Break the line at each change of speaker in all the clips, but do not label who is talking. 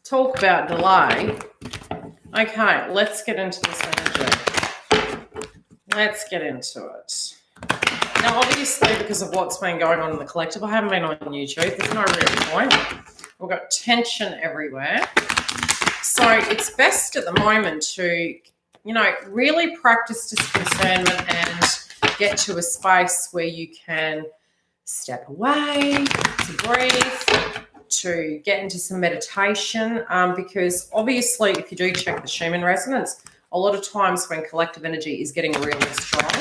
talk about delay. Okay, let's get into this energy. Let's get into it. Now, obviously, because of what's been going on in the collective, I haven't been on YouTube. There's no real point. We've got tension everywhere. So it's best at the moment to, really practice discernment and get to a space where you can step away, to breathe, to get into some meditation, because obviously if you do check the Schumann resonance, a lot of times when collective energy is getting really strong,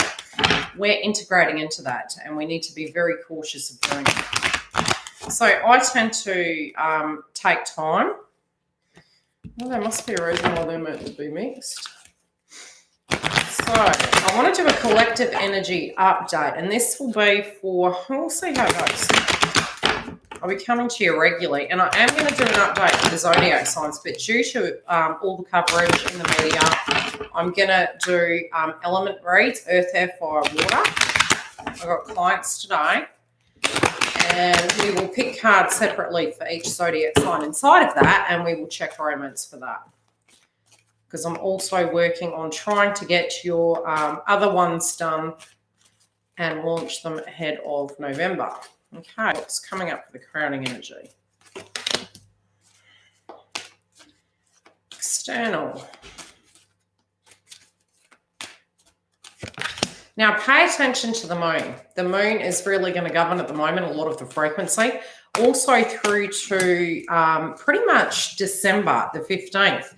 we're integrating into that and we need to be very cautious of doing it. So I tend to take time. Well, there must be a reason why they're meant to be mixed. So I want to do a collective energy update, and this will be for, we'll see how it goes. I'll be coming to you regularly, and I am going to do an update for the Zodiac signs, but due to all the coverage in the media, I'm going to do element reads, earth, air, fire, water. I've got clients today, and we will pick cards separately for each Zodiac sign inside of that, and we will check romance for that. Because I'm also working on trying to get your other ones done and launch them ahead of November. Okay, what's coming up for the crowning energy? External. Now, pay attention to the moon. The moon is really going to govern at the moment a lot of the frequency. Also through to pretty much December the 15th.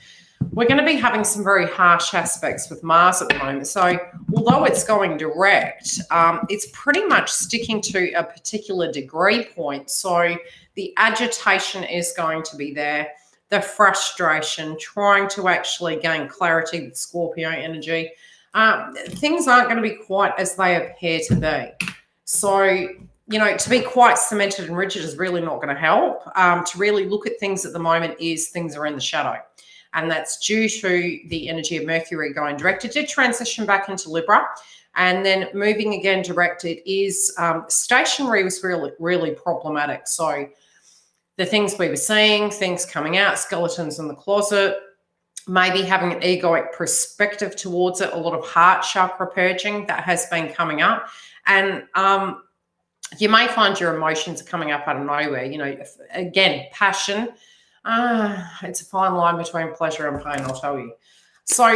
We're going to be having some very harsh aspects with Mars at the moment. So although it's going direct, it's pretty much sticking to a particular degree point. So the agitation is going to be there, the frustration, trying to actually gain clarity with Scorpio energy. Things aren't going to be quite as they appear to be. So, to be quite cemented and rigid is really not going to help. To really look at things at the moment is things are in the shadow. And that's due to the energy of Mercury going direct. It did transition back into Libra, and then moving again direct. It is stationary was really problematic. So the things we were seeing, things coming out, skeletons in the closet, maybe having an egoic perspective towards it, a lot of heart chakra purging that has been coming up. And you may find your emotions are coming up out of nowhere. Again, passion. It's a fine line between pleasure and pain, I'll tell you. So,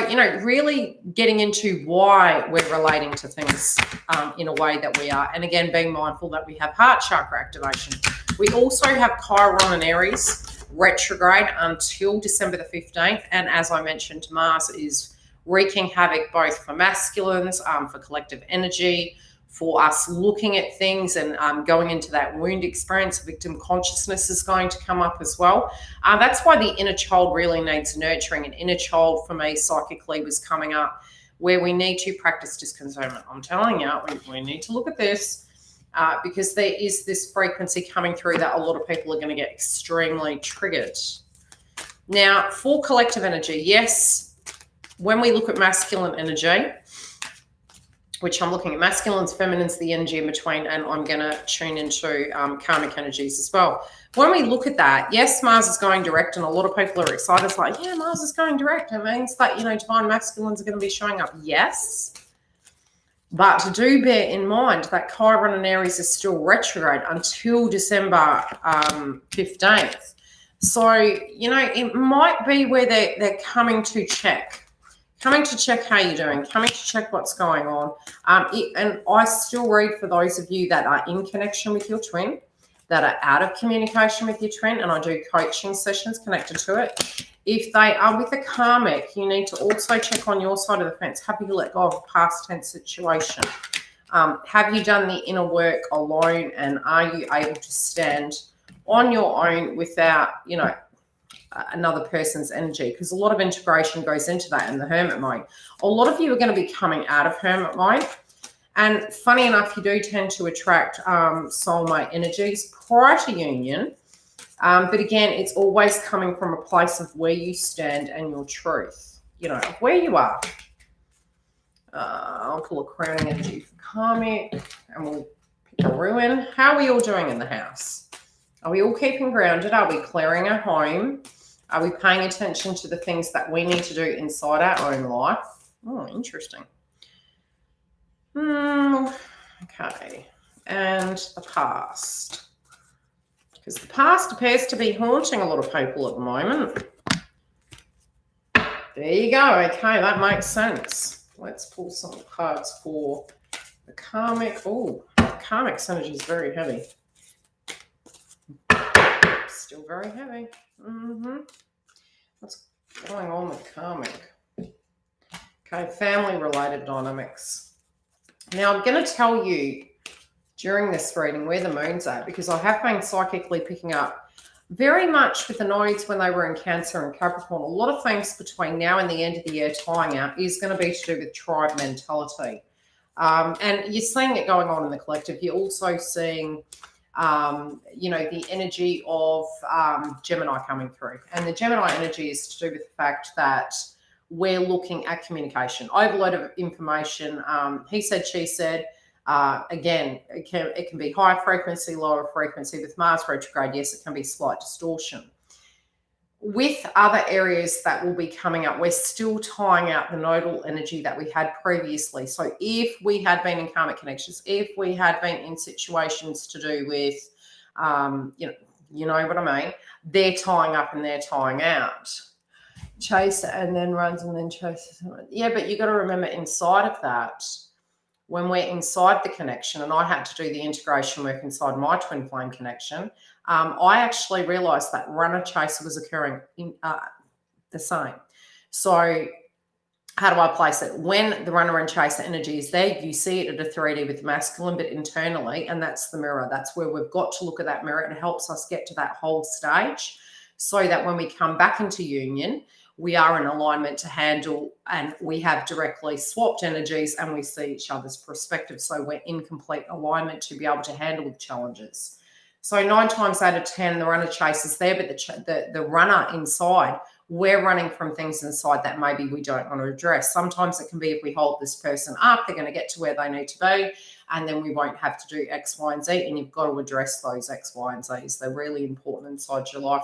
really getting into why we're relating to things in a way that we are. And again, being mindful that we have heart chakra activation. We also have Chiron and Aries retrograde until December the 15th. And as I mentioned, Mars is wreaking havoc both for masculines, for collective energy, for us looking at things and going into that wound experience. Victim consciousness is going to come up as well. That's why the inner child really needs nurturing. An inner child for me psychically was coming up where we need to practice discernment. I'm telling you, we need to look at this because there is this frequency coming through that a lot of people are going to get extremely triggered. Now, for collective energy, yes, when we look at masculine energy, which I'm looking at masculines, feminines, the energy in between, and I'm going to tune into karmic energies as well. When we look at that, yes, Mars is going direct, and a lot of people are excited. It's like, yeah, Mars is going direct. It means that, divine masculines are going to be showing up. Yes. But do bear in mind that Chiron and Aries is still retrograde until December 15th. So, it might be where they're coming to check. Coming to check how you're doing, coming to check what's going on. And I still read for those of you that are in connection with your twin, that are out of communication with your twin, and I do coaching sessions connected to it. If they are with a karmic, you need to also check on your side of the fence. Have you let go of a past tense situation? Have you done the inner work alone, and are you able to stand on your own without, another person's energy? Because a lot of integration goes into that in the hermit mode. A lot of you are going to be coming out of hermit mode, and funny enough, you do tend to attract soulmate energies prior to union, but again, it's always coming from a place of where you stand and your truth, where you are. I'll pull a crowning energy for karmic, and we'll pick a ruin. How are we all doing in the house? Are we all keeping grounded? Are we clearing our home? Are we paying attention to the things that we need to do inside our own life? Oh, interesting. Okay. And the past. Because the past appears to be haunting a lot of people at the moment. There you go. Okay, that makes sense. Let's pull some cards for the karmic. Oh, the karmic energy is very heavy. Still very heavy. What's going on with karmic? Okay, family-related dynamics. Now, I'm going to tell you during this reading where the moon's at, because I have been psychically picking up very much with the nodes when they were in Cancer and Capricorn. A lot of things between now and the end of the year tying out is going to be to do with tribe mentality. And you're seeing it going on in the collective. You're also seeing, the energy of Gemini coming through. And the Gemini energy is to do with the fact that we're looking at communication, overload of information. He said, she said. Again, it can be higher frequency, lower frequency. With Mars retrograde, yes, it can be slight distortion. With other areas that will be coming up, we're still tying out the nodal energy that we had previously. So if we had been in karmic connections, if we had been in situations to do with, you know what I mean, they're tying up and they're tying out. Chase and then runs and then chases. Yeah, but you got to remember inside of that, when we're inside the connection, and I had to do the integration work inside my twin flame connection, I actually realized that runner chaser was occurring in the same. So how do I place it? When the runner and chaser energy is there, you see it at a 3D with the masculine, but internally, and that's the mirror. That's where we've got to look at that mirror. It helps us get to that whole stage so that when we come back into union, we are in alignment to handle, and we have directly swapped energies and we see each other's perspective. So we're in complete alignment to be able to handle the challenges. So 9 times out of 10, the runner chases there, but the runner inside, we're running from things inside that maybe we don't want to address. Sometimes it can be if we hold this person up, they're going to get to where they need to be, and then we won't have to do X, Y, and Z, and you've got to address those X, Y, and Zs. They're really important inside your life.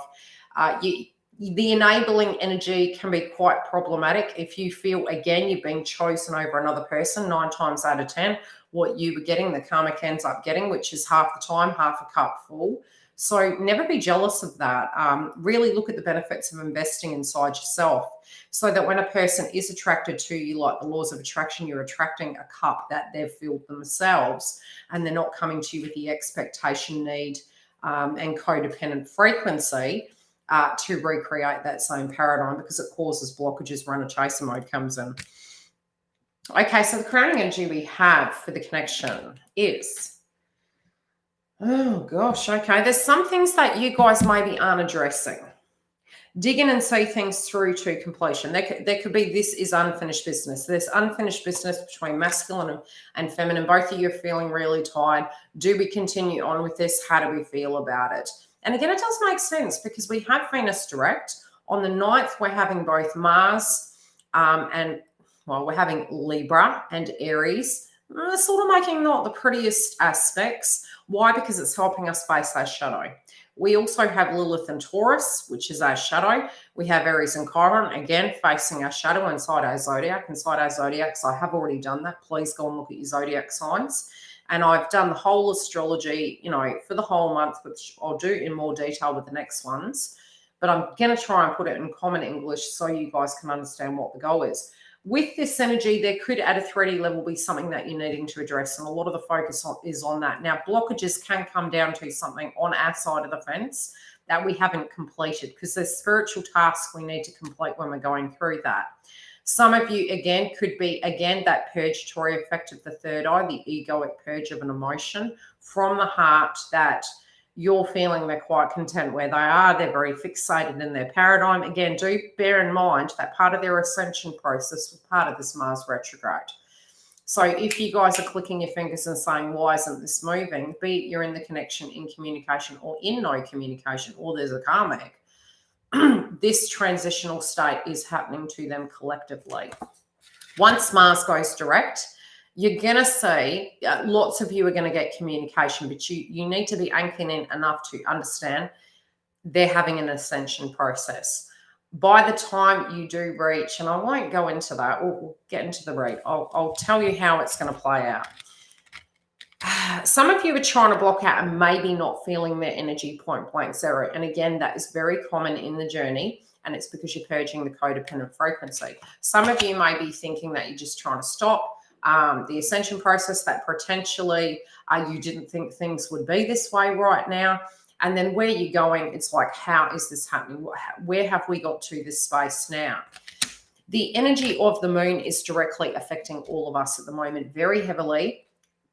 The enabling energy can be quite problematic. If you feel, again, you've been chosen over another person, 9 times out of 10, what you were getting, the karmic ends up getting, which is half the time, half a cup full. So never be jealous of that. Really look at the benefits of investing inside yourself so that when a person is attracted to you, like the laws of attraction, you're attracting a cup that they've filled themselves and they're not coming to you with the expectation, need, and codependent frequency to recreate that same paradigm, because it causes blockages. Runner chaser mode comes in. Okay, so the crowning energy we have for the connection is, oh gosh, okay, there's some things that you guys maybe aren't addressing. Dig in and see things through to completion. There could be, this is unfinished business. There's unfinished business between masculine and feminine. Both of you are feeling really tired. Do we continue on with this? How do we feel about it? And again, it does make sense because we have Venus direct. On the 9th, we're having both Mars we're having Libra and Aries. Sort of making not the prettiest aspects. Why? Because it's helping us face our shadow. We also have Lilith and Taurus, which is our shadow. We have Aries and Chiron, again, facing our shadow inside our zodiac. Inside our zodiacs, I have already done that. Please go and look at your zodiac signs. And I've done the whole astrology, for the whole month, which I'll do in more detail with the next ones. But I'm going to try and put it in common English so you guys can understand what the goal is. With this energy, there could, at a 3D level, be something that you're needing to address. And a lot of the focus is on that. Now, blockages can come down to something on our side of the fence that we haven't completed, because there's spiritual tasks we need to complete when we're going through that. Some of you, again, could be, that purgatory effect of the third eye, the egoic purge of an emotion from the heart that you're feeling they're quite content where they are. They're very fixated in their paradigm. Again, do bear in mind that part of their ascension process was part of this Mars retrograde. So if you guys are clicking your fingers and saying, why isn't this moving? Be it you're in the connection, in communication, or in no communication, or there's a karmic, this transitional state is happening to them collectively. Once Mars goes direct, you're going to see lots of you are going to get communication, but you need to be anchoring in enough to understand they're having an ascension process. by the time you do reach, and I won't go into that, we'll get into the read. I'll tell you how it's going to play out. Some of you are trying to block out and maybe not feeling their energy point blank zero. And again, that is very common in the journey. And it's because you're purging the codependent frequency. Some of you may be thinking that you're just trying to stop the ascension process, that potentially you didn't think things would be this way right now. And then where you're going, it's like, how is this happening? Where have we got to this space now? The energy of the moon is directly affecting all of us at the moment very heavily,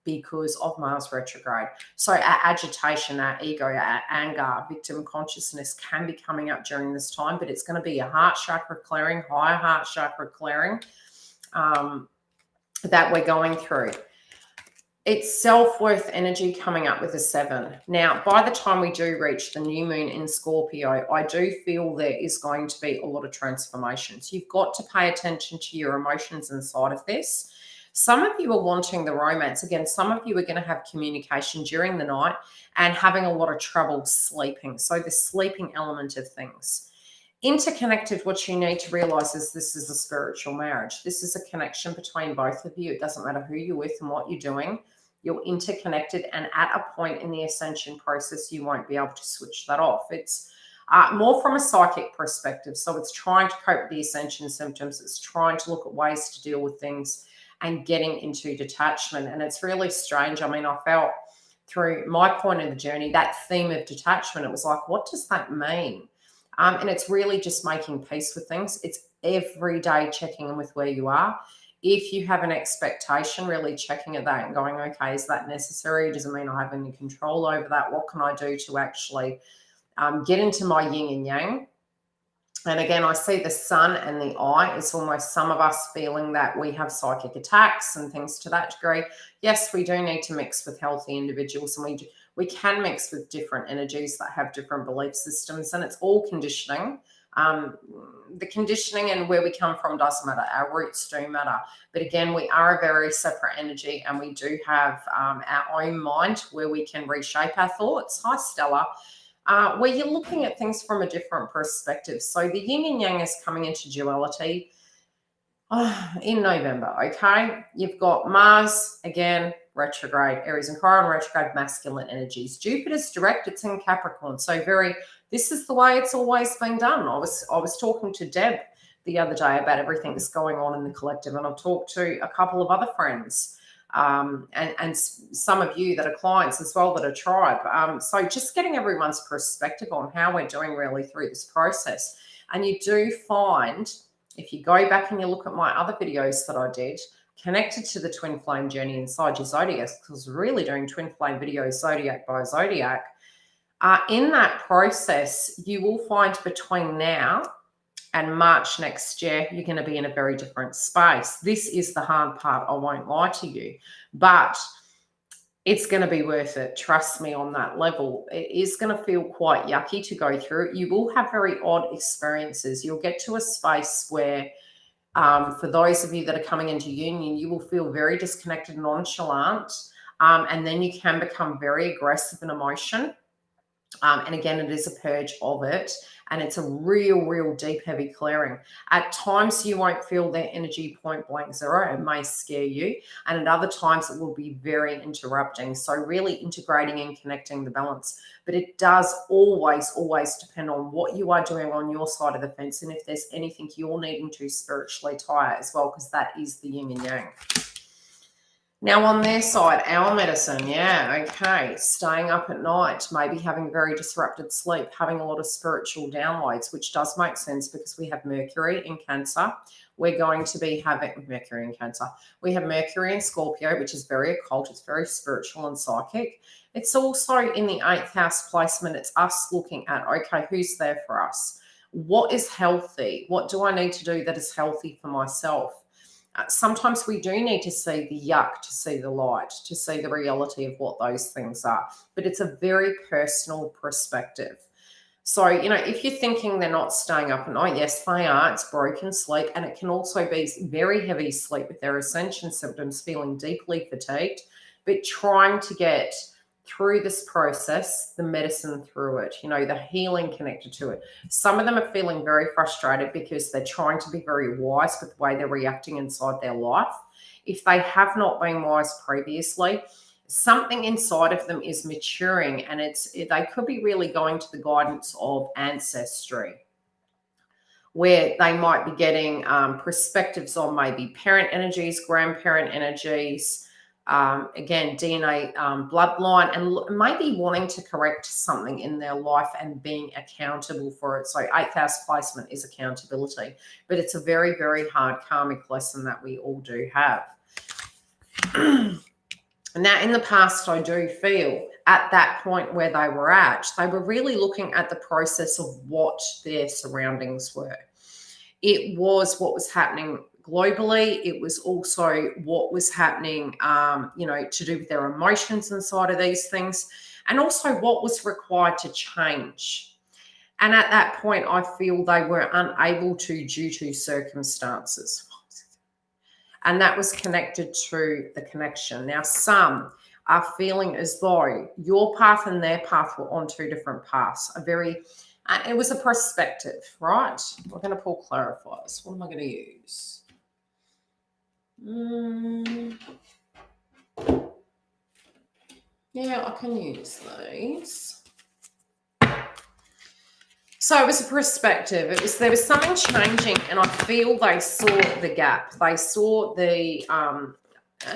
because of Mars retrograde. So our agitation, our ego, our anger, our victim consciousness can be coming up during this time, but it's going to be a heart chakra clearing, higher heart chakra clearing that we're going through. It's self-worth energy coming up with a 7. Now, by the time we do reach the new moon in Scorpio, I do feel there is going to be a lot of transformations. You've got to pay attention to your emotions inside of this. Some of you are wanting the romance. Again, some of you are going to have communication during the night and having a lot of trouble sleeping. So the sleeping element of things. Interconnected, what you need to realize is this is a spiritual marriage. This is a connection between both of you. It doesn't matter who you're with and what you're doing. You're interconnected, and at a point in the ascension process, you won't be able to switch that off. It's more from a psychic perspective. So it's trying to cope with the ascension symptoms. It's trying to look at ways to deal with things and getting into detachment. And it's really strange. I mean, I felt through my point of the journey, that theme of detachment, it was like, what does that mean? And it's really just making peace with things. It's every day checking in with where you are. If you have an expectation, really checking at that and going, okay, is that necessary? Does it mean I have any control over that? What can I do to actually get into my yin and yang? And again, I see the sun and the eye. It's almost some of us feeling that we have psychic attacks and things to that degree. Yes, we do need to mix with healthy individuals, and we can mix with different energies that have different belief systems, and it's all conditioning. The conditioning and where we come from doesn't matter. Our roots do matter. But again, we are a very separate energy, and we do have our own mind where we can reshape our thoughts. Hi, Stella. Where you're looking at things from a different perspective. So the yin and yang is coming into duality in November, okay? You've got Mars, again, retrograde, Aries and Chiron, retrograde, masculine energies. Jupiter's direct, it's in Capricorn. So this is the way it's always been done. I was talking to Deb the other day about everything that's going on in the collective, and I've talked to a couple of other friends. And some of you that are clients as well that are tribe. So just getting everyone's perspective on how we're doing really through this process. And you do find, if you go back and you look at my other videos that I did, connected to the twin flame journey inside your zodiacs, because I was really doing twin flame videos zodiac by zodiac. In that process, you will find between now and March next year, you're going to be in a very different space. This is the hard part, I won't lie to you, but it's going to be worth it. Trust me on that level. It is going to feel quite yucky to go through. You will have very odd experiences. You'll get to a space where, for those of you that are coming into union, you will feel very disconnected and nonchalant, and then you can become very aggressive in emotion. And again, it is a purge of it. And it's a real deep, heavy clearing. At times, you won't feel their energy point blank zero. It may scare you. And at other times, it will be very interrupting. So really integrating and connecting the balance. But it does always depend on what you are doing on your side of the fence. And if there's anything you're needing to spiritually tie as well, because that is the yin and yang. Now on their side, our medicine, yeah, okay, staying up at night, maybe having very disrupted sleep, having a lot of spiritual downloads, which does make sense because we have Mercury in Cancer. We're going to be having Mercury in Cancer. We have Mercury in Scorpio, which is very occult. It's very spiritual and psychic. It's also in the 8th house placement. It's us looking at, okay, who's there for us? What is healthy? What do I need to do that is healthy for myself? Sometimes we do need to see the yuck, to see the light, to see the reality of what those things are. But it's a very personal perspective. So, if you're thinking they're not staying up at night, yes, they are. It's broken sleep. And it can also be very heavy sleep with their ascension symptoms, feeling deeply fatigued, but trying to get through this process, the medicine through it, you know, the healing connected to it. Some of them are feeling very frustrated because they're trying to be very wise with the way they're reacting inside their life. If they have not been wise previously, something inside of them is maturing, and they could be really going to the guidance of ancestry, where they might be getting perspectives on maybe parent energies, grandparent energies, again, DNA bloodline, and maybe wanting to correct something in their life and being accountable for it. So 8th house placement is accountability, but it's a very, very hard karmic lesson that we all do have. Now, in the past, I do feel at that point where they were really looking at the process of what their surroundings were. It was what was happening globally. It was also what was happening, you know, to do with their emotions inside of these things, and also what was required to change. And at that point, I feel they were unable to due to circumstances. And that was connected to the connection. Now, some are feeling as though your path and their path were on two different paths. It was a perspective, right? We're going to pull clarifiers. What am I going to use? Yeah, I can use these. So it was a perspective. There was something changing, and I feel they saw the gap. They saw the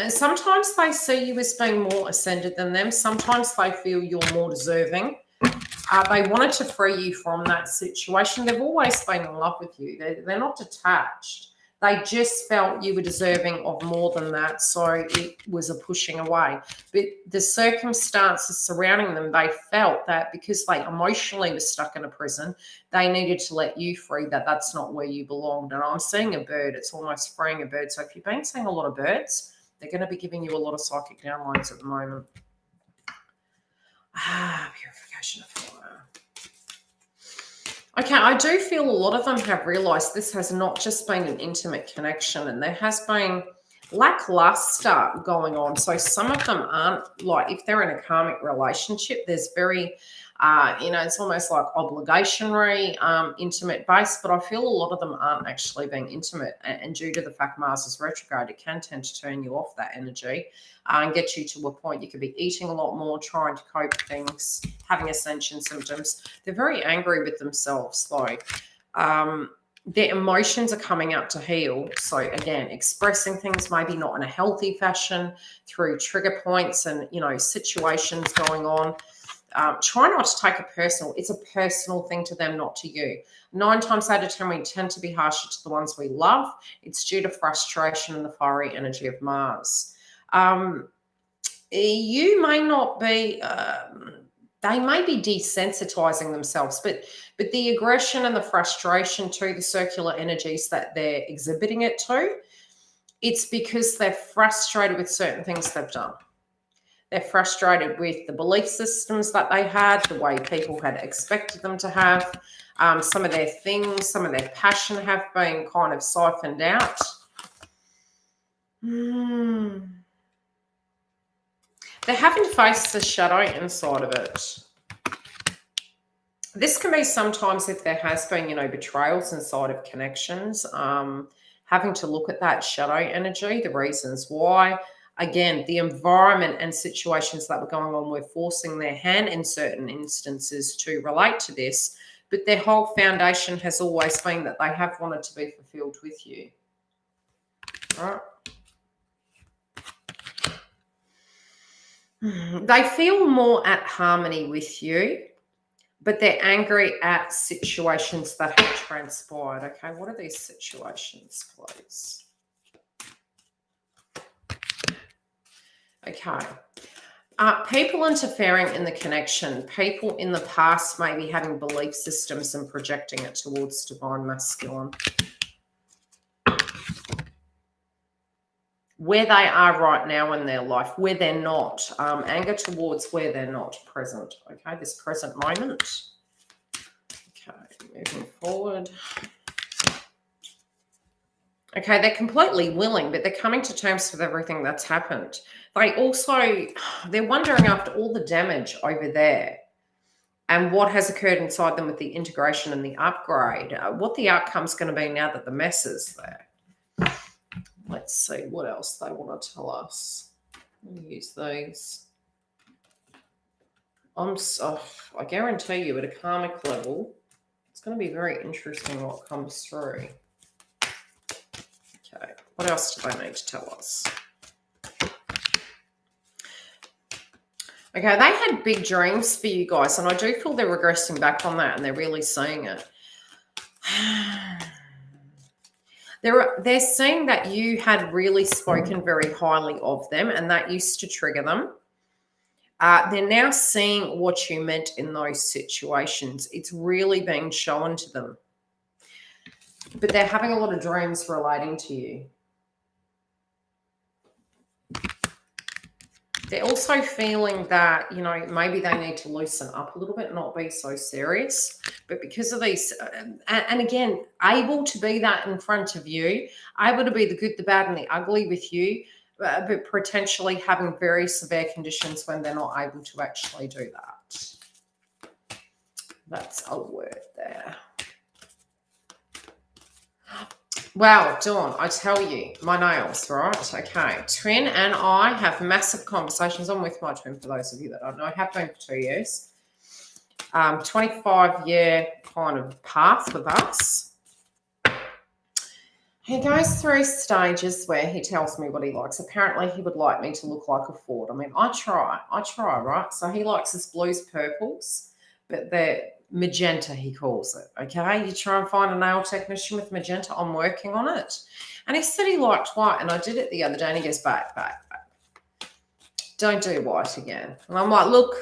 sometimes they see you as being more ascended than them. Sometimes they feel you're more deserving. They wanted to free you from that situation. They've always been in love with you. They're not detached. They just felt you were deserving of more than that, so it was a pushing away. But the circumstances surrounding them, they felt that because they emotionally were stuck in a prison, they needed to let you free, that's not where you belonged. And I'm seeing a bird. It's almost freeing a bird. So if you've been seeing a lot of birds, they're going to be giving you a lot of psychic downloads at the moment. Purification of fire. Okay, I do feel a lot of them have realised this has not just been an intimate connection, and there has been lackluster going on. So some of them aren't, like, if they're in a karmic relationship, there's very, you know, it's almost like obligationary, intimate based, but I feel a lot of them aren't actually being intimate. And due to the fact Mars is retrograde, it can tend to turn you off that energy and get you to a point you could be eating a lot more, trying to cope with things, having ascension symptoms. They're very angry with themselves, though. Their emotions are coming out to heal. So again, expressing things maybe not in a healthy fashion through trigger points and, you know, situations going on. Try not to take it personal. It's a personal thing to them, not to you. 9 times out of 10, we tend to be harsher to the ones we love. It's due to frustration and the fiery energy of Mars. You may not be, they may be desensitizing themselves, but the aggression and the frustration to the circular energies that they're exhibiting it to, it's because they're frustrated with certain things they've done. They're frustrated with the belief systems that they had, the way people had expected them to have. Some of their things, some of their passion have been kind of siphoned out. They haven't faced the shadow inside of it. This can be sometimes if there has been, you know, betrayals inside of connections, having to look at that shadow energy, the reasons why. Again, the environment and situations that were going on were forcing their hand in certain instances to relate to this, but their whole foundation has always been that they have wanted to be fulfilled with you. All right. They feel more at harmony with you, but they're angry at situations that have transpired. Okay, what are these situations, please? Okay. People interfering in the connection. People in the past maybe having belief systems and projecting it towards divine masculine. Where they are right now in their life, where they're not. Anger towards where they're not present. Okay, this present moment. Okay, moving forward. Okay, they're completely willing, but they're coming to terms with everything that's happened. They're wondering after all the damage over there and what has occurred inside them with the integration and the upgrade, what the outcome's going to be now that the mess is there. Let's see what else they want to tell us. Let me use these. I guarantee you at a karmic level, it's going to be very interesting what comes through. Okay, what else do they need to tell us? Okay, they had big dreams for you guys, and I do feel they're regressing back on that, and they're really seeing it. They're seeing that you had really spoken very highly of them, and that used to trigger them. They're now seeing what you meant in those situations. It's really being shown to them. But they're having a lot of dreams relating to you. They're also feeling that, you know, maybe they need to loosen up a little bit and not be so serious. But because of these, and again, able to be that in front of you, able to be the good, the bad, and the ugly with you, but potentially having very severe conditions when they're not able to actually do that. That's a word there. Wow, Dawn, I tell you, my nails, right? Okay, twin and I have massive conversations. I'm with my twin, for those of you that don't know. I have been for 2 years. 25-year kind of path with us. He goes through stages where he tells me what he likes. Apparently, he would like me to look like a Ford. I mean, I try, right? So he likes his blues, purples, but they're magenta, he calls it, okay? You try and find a nail technician with magenta, I'm working on it. And he said he liked white, and I did it the other day, and he goes, back. Don't do white again. And I'm like, look,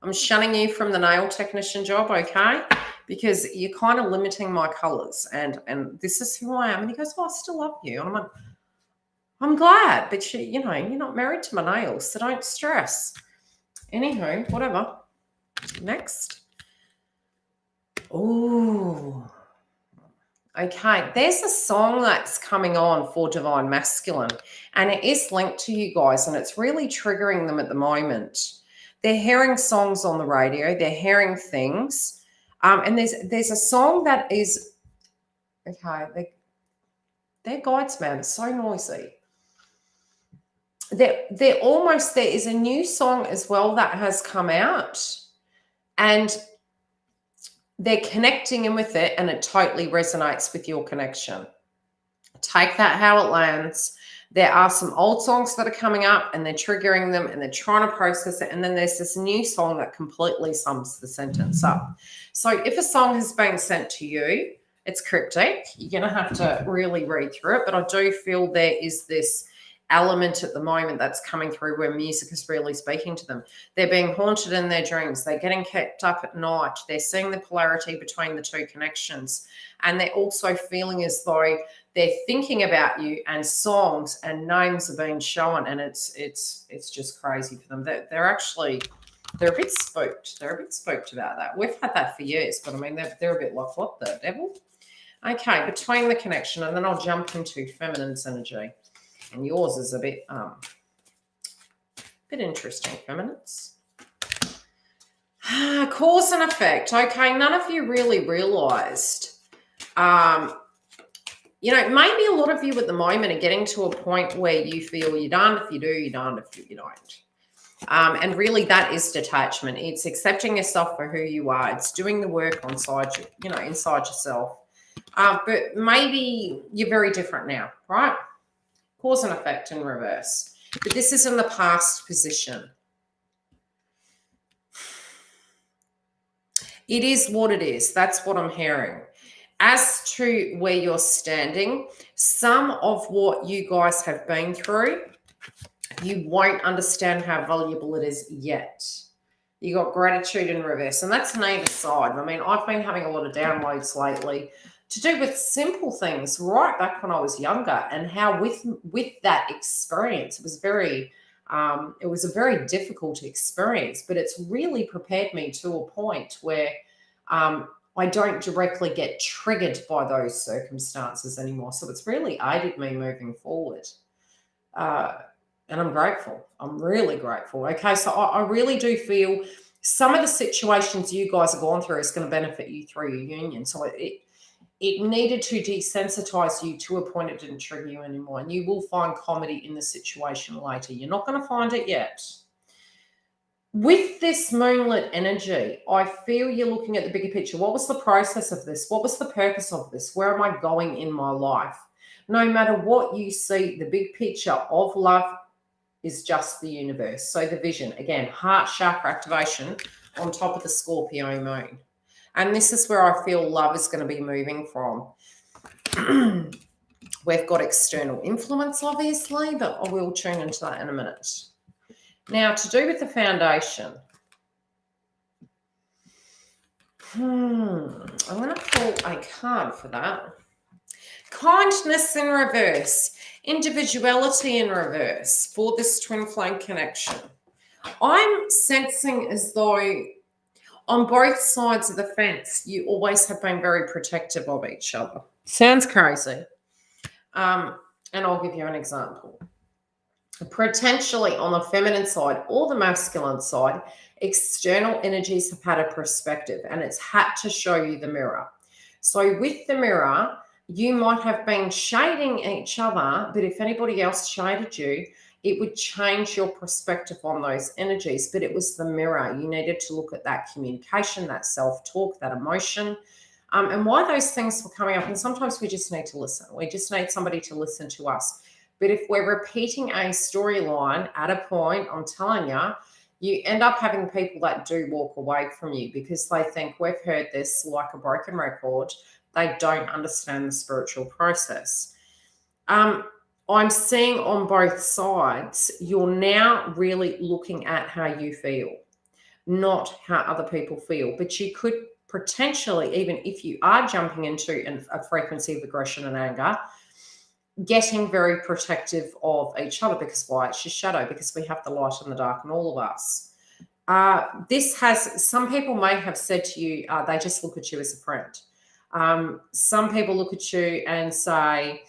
I'm shunning you from the nail technician job, okay? Because you're kind of limiting my colours, and this is who I am. And he goes, well, I still love you. And I'm like, I'm glad, but you know, you're not married to my nails, so don't stress. Anywho, whatever. Next. Oh, okay. There's a song that's coming on for Divine Masculine, and it is linked to you guys, and it's really triggering them at the moment. They're hearing songs on the radio. They're hearing things. And there's a song that is, okay, their guides, man, it's so noisy. They're almost, there is a new song as well that has come out, and they're connecting in with it, and it totally resonates with your connection. Take that how it lands. There are some old songs that are coming up, and they're triggering them, and they're trying to process it. And then there's this new song that completely sums the sentence up. So if a song has been sent to you, it's cryptic. You're going to have to really read through it. But I do feel there is this element at the moment that's coming through where music is really speaking to them. They're being haunted in their dreams. They're getting kept up at night. They're seeing the polarity between the two connections. And they're also feeling as though they're thinking about you, and songs and names are being shown, and it's just crazy for them. They're a bit spooked. They're a bit spooked about that. We've had that for years, but I mean, they're a bit like, what the devil? Okay, between the connection, and then I'll jump into feminine's energy. And yours is a bit interesting, feminines. Cause and effect. Okay, none of you really realised. You know, maybe a lot of you at the moment are getting to a point where you feel you're done if you do, you're done if you don't. And really that is detachment. It's accepting yourself for who you are. It's doing the work inside yourself. But maybe you're very different now, right? Cause and effect in reverse. But this is in the past position. It is what it is. That's what I'm hearing. As to where you're standing, some of what you guys have been through, you won't understand how valuable it is yet. You got gratitude in reverse, and that's an either side. I mean, I've been having a lot of downloads lately to do with simple things right back when I was younger, and how with that experience, it was a very difficult experience, but it's really prepared me to a point where I don't directly get triggered by those circumstances anymore. So it's really aided me moving forward. And I'm grateful. I'm really grateful. Okay, so I really do feel some of the situations you guys have gone through is going to benefit you through your union. So it needed to desensitize you to a point it didn't trigger you anymore. And you will find comedy in the situation later. You're not going to find it yet. With this moonlit energy, I feel you're looking at the bigger picture. What was the process of this? What was the purpose of this? Where am I going in my life? No matter what you see, the big picture of love is just the universe. So the vision, again, heart chakra activation on top of the Scorpio moon. And this is where I feel love is going to be moving from. We've got external influence, obviously, but I will tune into that in a minute. Now, to do with the foundation, I'm going to pull a card for that. Kindness in reverse, individuality in reverse for this twin flame connection. I'm sensing as though on both sides of the fence, you always have been very protective of each other. Sounds crazy. And I'll give you an example. Potentially on the feminine side or the masculine side, external energies have had a perspective and it's had to show you the mirror. So with the mirror, you might have been shading each other, but if anybody else shaded you, it would change your perspective on those energies. But it was the mirror. You needed to look at that communication, that self-talk, that emotion, and why those things were coming up. And sometimes we just need to listen. We just need somebody to listen to us. But if we're repeating a storyline at a point, I'm telling you, you end up having people that do walk away from you because they think we've heard this like a broken record. They don't understand the spiritual process. I'm seeing on both sides, you're now really looking at how you feel, not how other people feel. But you could potentially, even if you are jumping into a frequency of aggression and anger, getting very protective of each other because why? It's your shadow, because we have the light and the dark in all of us. This has, some people may have said to you, they just look at you as a friend. Some people look at you and say,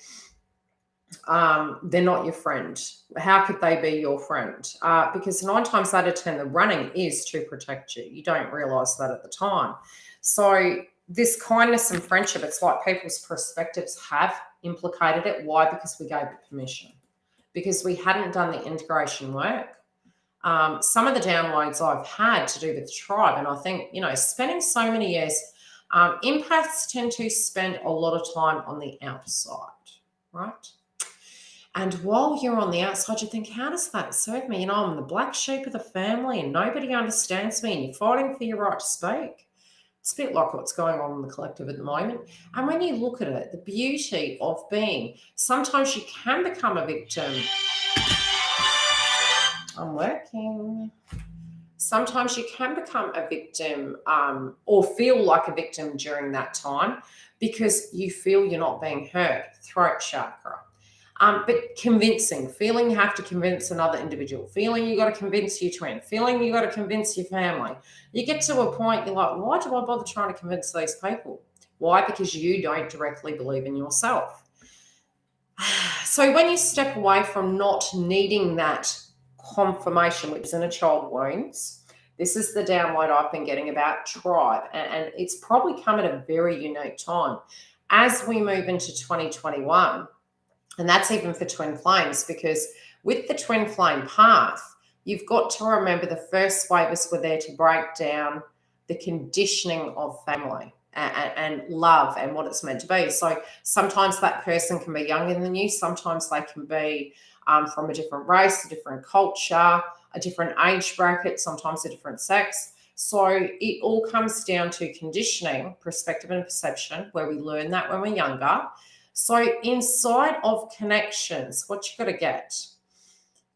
they're not your friend. How could they be your friend? Because 9 times out of 10, the running is to protect you. You don't realize that at the time. So this kindness and friendship, it's like people's perspectives have implicated it. Why? Because we gave it permission. Because we hadn't done the integration work. Some of the downloads I've had to do with the tribe, and I think, spending so many years, empaths tend to spend a lot of time on the outside, right? And while you're on the outside, you think, how does that serve me? I'm the black sheep of the family and nobody understands me and you're fighting for your right to speak. It's a bit like what's going on in the collective at the moment. And when you look at it, the beauty of being, sometimes you can become a victim. I'm working. Sometimes you can become a victim or feel like a victim during that time because you feel you're not being heard. Throat chakra. But convincing, feeling you have to convince another individual, feeling you got to convince your twin, feeling you got to convince your family. You get to a point, you're like, why do I bother trying to convince these people? Why? Because you don't directly believe in yourself. So when you step away from not needing that confirmation, which is in a child wounds, this is the download I've been getting about tribe. And it's probably come at a very unique time. As we move into 2021, and that's even for twin flames, because with the twin flame path, you've got to remember the first waivers were there to break down the conditioning of family and love and what it's meant to be. So sometimes that person can be younger than you. Sometimes they can be from a different race, a different culture, a different age bracket, sometimes a different sex. So it all comes down to conditioning, perspective and perception, where we learn that when we're younger. So inside of connections, what you got to get,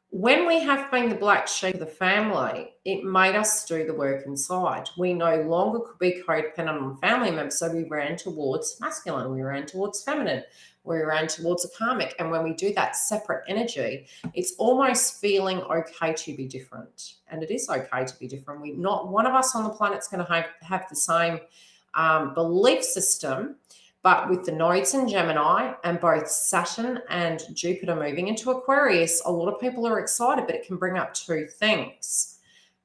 when we have been the black sheep of the family, it made us do the work inside. We no longer could be codependent on family members, so we ran towards masculine, we ran towards feminine, we ran towards a karmic. And when we do that separate energy, it's almost feeling okay to be different. And it is okay to be different. Not one of us on the planet's going to have the same belief system. But with the nodes in Gemini and both Saturn and Jupiter moving into Aquarius, a lot of people are excited, but it can bring up two things.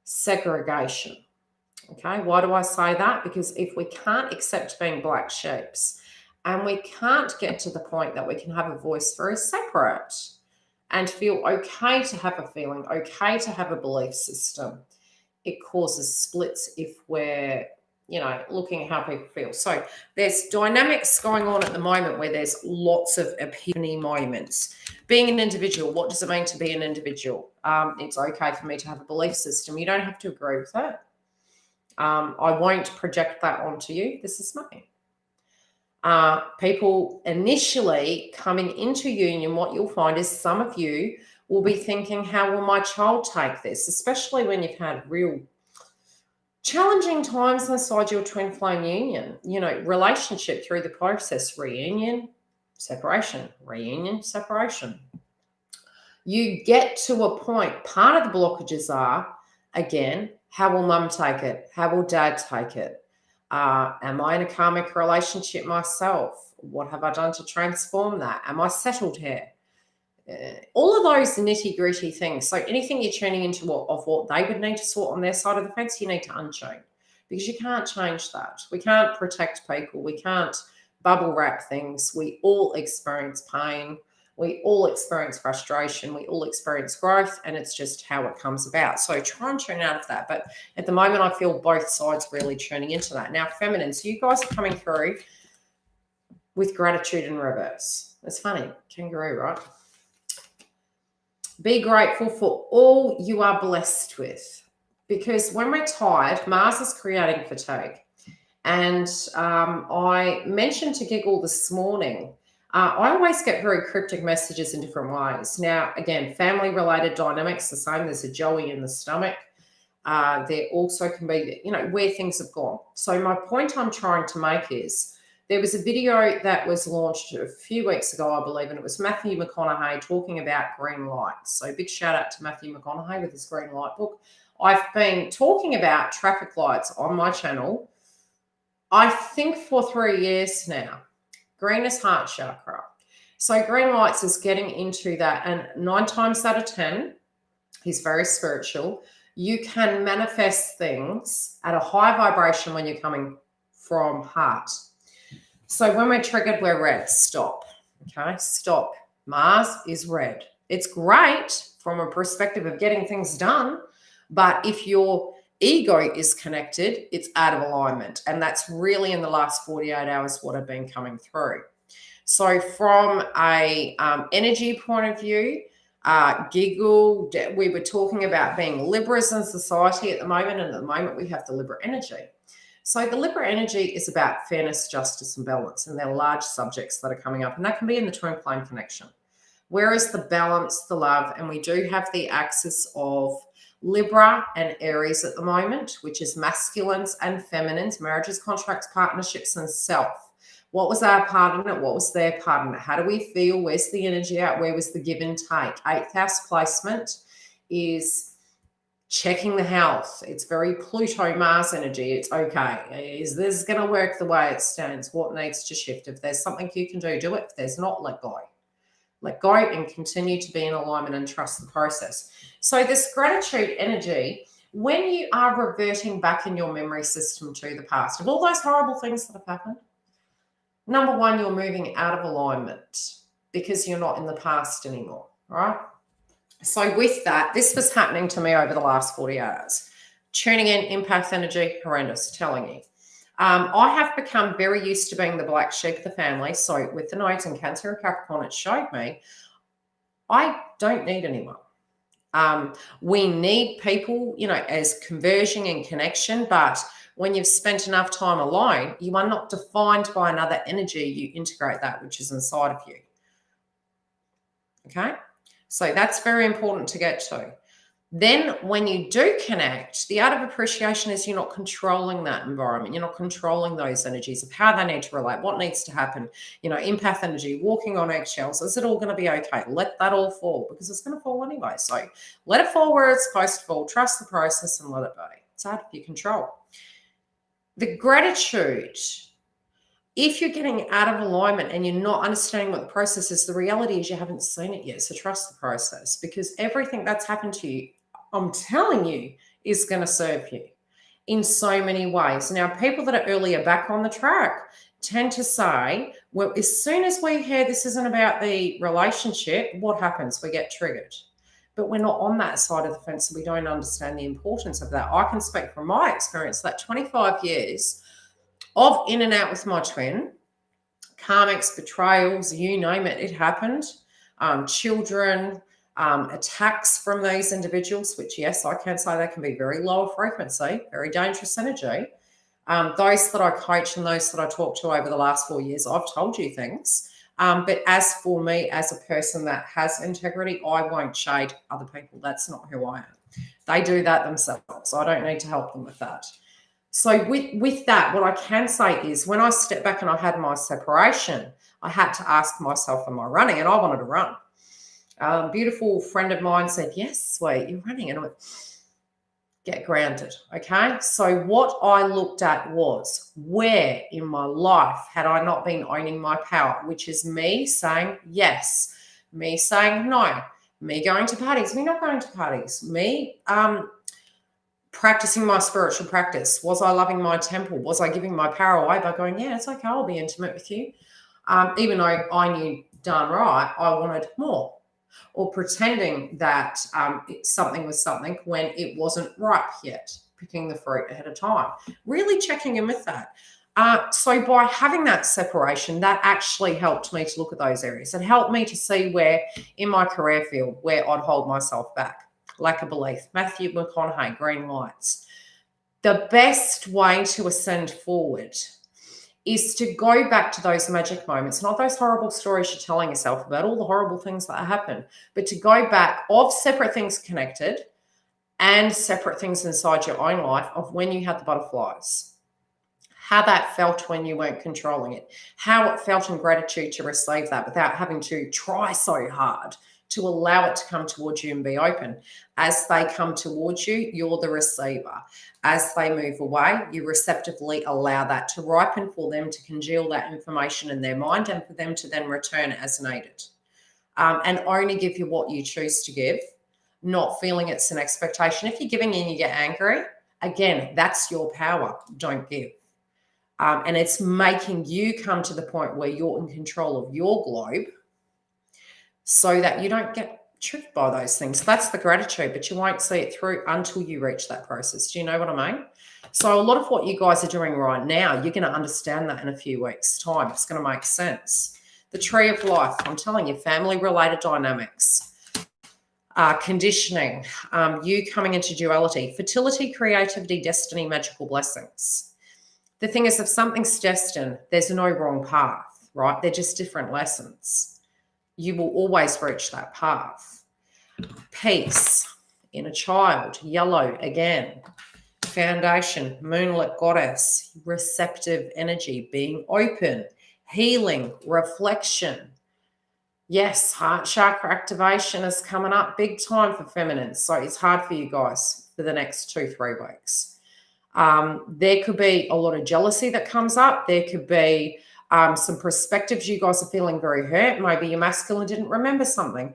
Segregation. Okay, why do I say that? Because if we can't accept being black sheeps and we can't get to the point that we can have a voice very separate and feel okay to have a feeling, okay to have a belief system, it causes splits if we're looking at how people feel. So there's dynamics going on at the moment where there's lots of epiphany moments. Being an individual, what does it mean to be an individual? It's okay for me to have a belief system. You don't have to agree with it. I won't project that onto you. This is me. People initially coming into union, what you'll find is some of you will be thinking, how will my child take this? Especially when you've had real challenging times inside your twin flame union, relationship through the process, reunion, separation, reunion, separation. You get to a point, part of the blockages are, again, how will mum take it? How will dad take it? Am I in a karmic relationship myself? What have I done to transform that? Am I settled here? All of those nitty gritty things. So anything you're tuning into of what they would need to sort on their side of the fence, you need to untune, because you can't change that. We can't protect people. We can't bubble wrap things. We all experience pain. We all experience frustration. We all experience growth, and it's just how it comes about. So try and tune out of that. But at the moment, I feel both sides really tuning into that. Now, feminines, you guys are coming through with gratitude in reverse. It's funny. Kangaroo, right? Be grateful for all you are blessed with, because when we're tired, Mars is creating fatigue. And I mentioned to Giggle this morning, I always get very cryptic messages in different ways. Now, again, family-related dynamics, the same. There's a joey in the stomach. There also can be, where things have gone. So my point I'm trying to make is, there was a video that was launched a few weeks ago, I believe, and it was Matthew McConaughey talking about green lights. So big shout out to Matthew McConaughey with his green light book. I've been talking about traffic lights on my channel, I think, for 3 years now. Green is heart chakra. So green lights is getting into that. And 9 times out of 10, he's very spiritual. You can manifest things at a high vibration when you're coming from heart. So when we're triggered, we're red. Stop. Okay, stop. Mars is red. It's great from a perspective of getting things done, but if your ego is connected, it's out of alignment. And that's really in the last 48 hours what I've been coming through. So from a energy point of view, Giggle, we were talking about being Libras in society at the moment, and at the moment we have the Libra energy. So the Libra energy is about fairness, justice, and balance, and they're large subjects that are coming up, and that can be in the twin flame connection. Whereas the balance, the love, and we do have the axis of Libra and Aries at the moment, which is masculines and feminines, marriages, contracts, partnerships, and self. What was our part in it? What was their part in it? How do we feel? Where's the energy at? Where was the give and take? 8th house placement is checking the health. It's very Pluto Mars energy. It's okay. Is this going to work the way it stands? What needs to shift? If there's something you can do, do it. If there's not, let go. Let go and continue to be in alignment and trust the process. So this gratitude energy, when you are reverting back in your memory system to the past of all those horrible things that have happened, number one, you're moving out of alignment because you're not in the past anymore, right? So with that, this was happening to me over the last 40 hours. Tuning in, empath energy, horrendous, telling you. I have become very used to being the black sheep of the family. So with the nodes in Cancer and Capricorn, it showed me I don't need anyone. We need people, as conversion and connection, but when you've spent enough time alone, you are not defined by another energy. You integrate that which is inside of you. Okay? So that's very important to get to. Then when you do connect, the art of appreciation is you're not controlling that environment. You're not controlling those energies of how they need to relate, what needs to happen. Empath energy, walking on eggshells. Is it all going to be okay? Let that all fall, because it's going to fall anyway. So let it fall where it's supposed to fall. Trust the process and let it be. It's out of your control. The gratitude, if you're getting out of alignment and you're not understanding what the process is, the reality is you haven't seen it yet. So trust the process, because everything that's happened to you, I'm telling you, is going to serve you in so many ways. Now, people that are earlier back on the track tend to say, well, as soon as we hear this isn't about the relationship, what happens? We get triggered. But we're not on that side of the fence, so we don't understand the importance of that. I can speak from my experience that 25 years of in and out with my twin, karmics, betrayals, you name it, it happened. Children, attacks from these individuals, which, yes, I can say they can be very low frequency, very dangerous energy. Those that I coach and those that I talk to over the last 4 years, I've told you things. But as for me, as a person that has integrity, I won't shade other people. That's not who I am. They do that themselves. I don't need to help them with that. So with that, what I can say is when I stepped back and I had my separation, I had to ask myself, am I running? And I wanted to run. A beautiful friend of mine said, yes, sweet, you're running. And I went, get grounded, okay? So what I looked at was, where in my life had I not been owning my power, which is me saying yes, me saying no, me going to parties, me not going to parties, me practicing my spiritual practice. Was I loving my temple? Was I giving my power away by going, yeah, it's okay, I'll be intimate with you. Even though I knew darn right I wanted more. Or pretending that something was something when it wasn't ripe yet, picking the fruit ahead of time. Really checking in with that. So by having that separation, that actually helped me to look at those areas. It helped me to see where in my career field, where I'd hold myself back. Lack of belief. Matthew McConaughey, green lights. The best way to ascend forward is to go back to those magic moments, not those horrible stories you're telling yourself about all the horrible things that happen, but to go back of separate things connected and separate things inside your own life of when you had the butterflies, how that felt when you weren't controlling it, how it felt in gratitude to receive that without having to try so hard to allow it to come towards you and be open. As they come towards you, you're the receiver. As they move away, you receptively allow that to ripen for them to congeal that information in their mind and for them to then return as needed. And only give you what you choose to give, not feeling it's an expectation. If you're giving and you get angry, again, that's your power. Don't give. And it's making you come to the point where you're in control of your globe, so that you don't get tricked by those things. That's the gratitude, but you won't see it through until you reach that process. Do you know what I mean? So a lot of what you guys are doing right now, you're going to understand that in a few weeks' time. It's going to make sense. The tree of life, I'm telling you, family-related dynamics, conditioning, you coming into duality, fertility, creativity, destiny, magical blessings. The thing is, if something's destined, there's no wrong path, right? They're just different lessons. You will always reach that path. Peace, inner child, yellow again. Foundation, moonlit goddess, receptive energy, being open, healing, reflection. Yes, heart chakra activation is coming up big time for feminine. So it's hard for you guys for the next 2-3 weeks. There could be a lot of jealousy that comes up. There could be some perspectives. You guys are feeling very hurt. Maybe your masculine didn't remember something.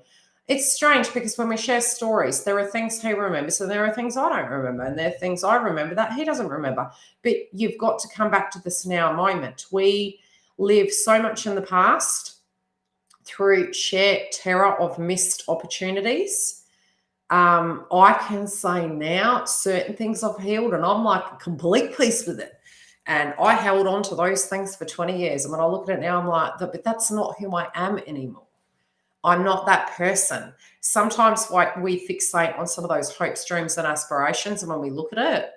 It's strange because when we share stories, there are things he remembers and there are things I don't remember, and there are things I remember that he doesn't remember. But you've got to come back to this now moment. We live so much in the past through sheer terror of missed opportunities. I can say now certain things I've healed and I'm like a complete peace with it. And I held on to those things for 20 years. And when I look at it now, I'm like, but that's not who I am anymore. I'm not that person. Sometimes like we fixate on some of those hopes, dreams, and aspirations. And when we look at it,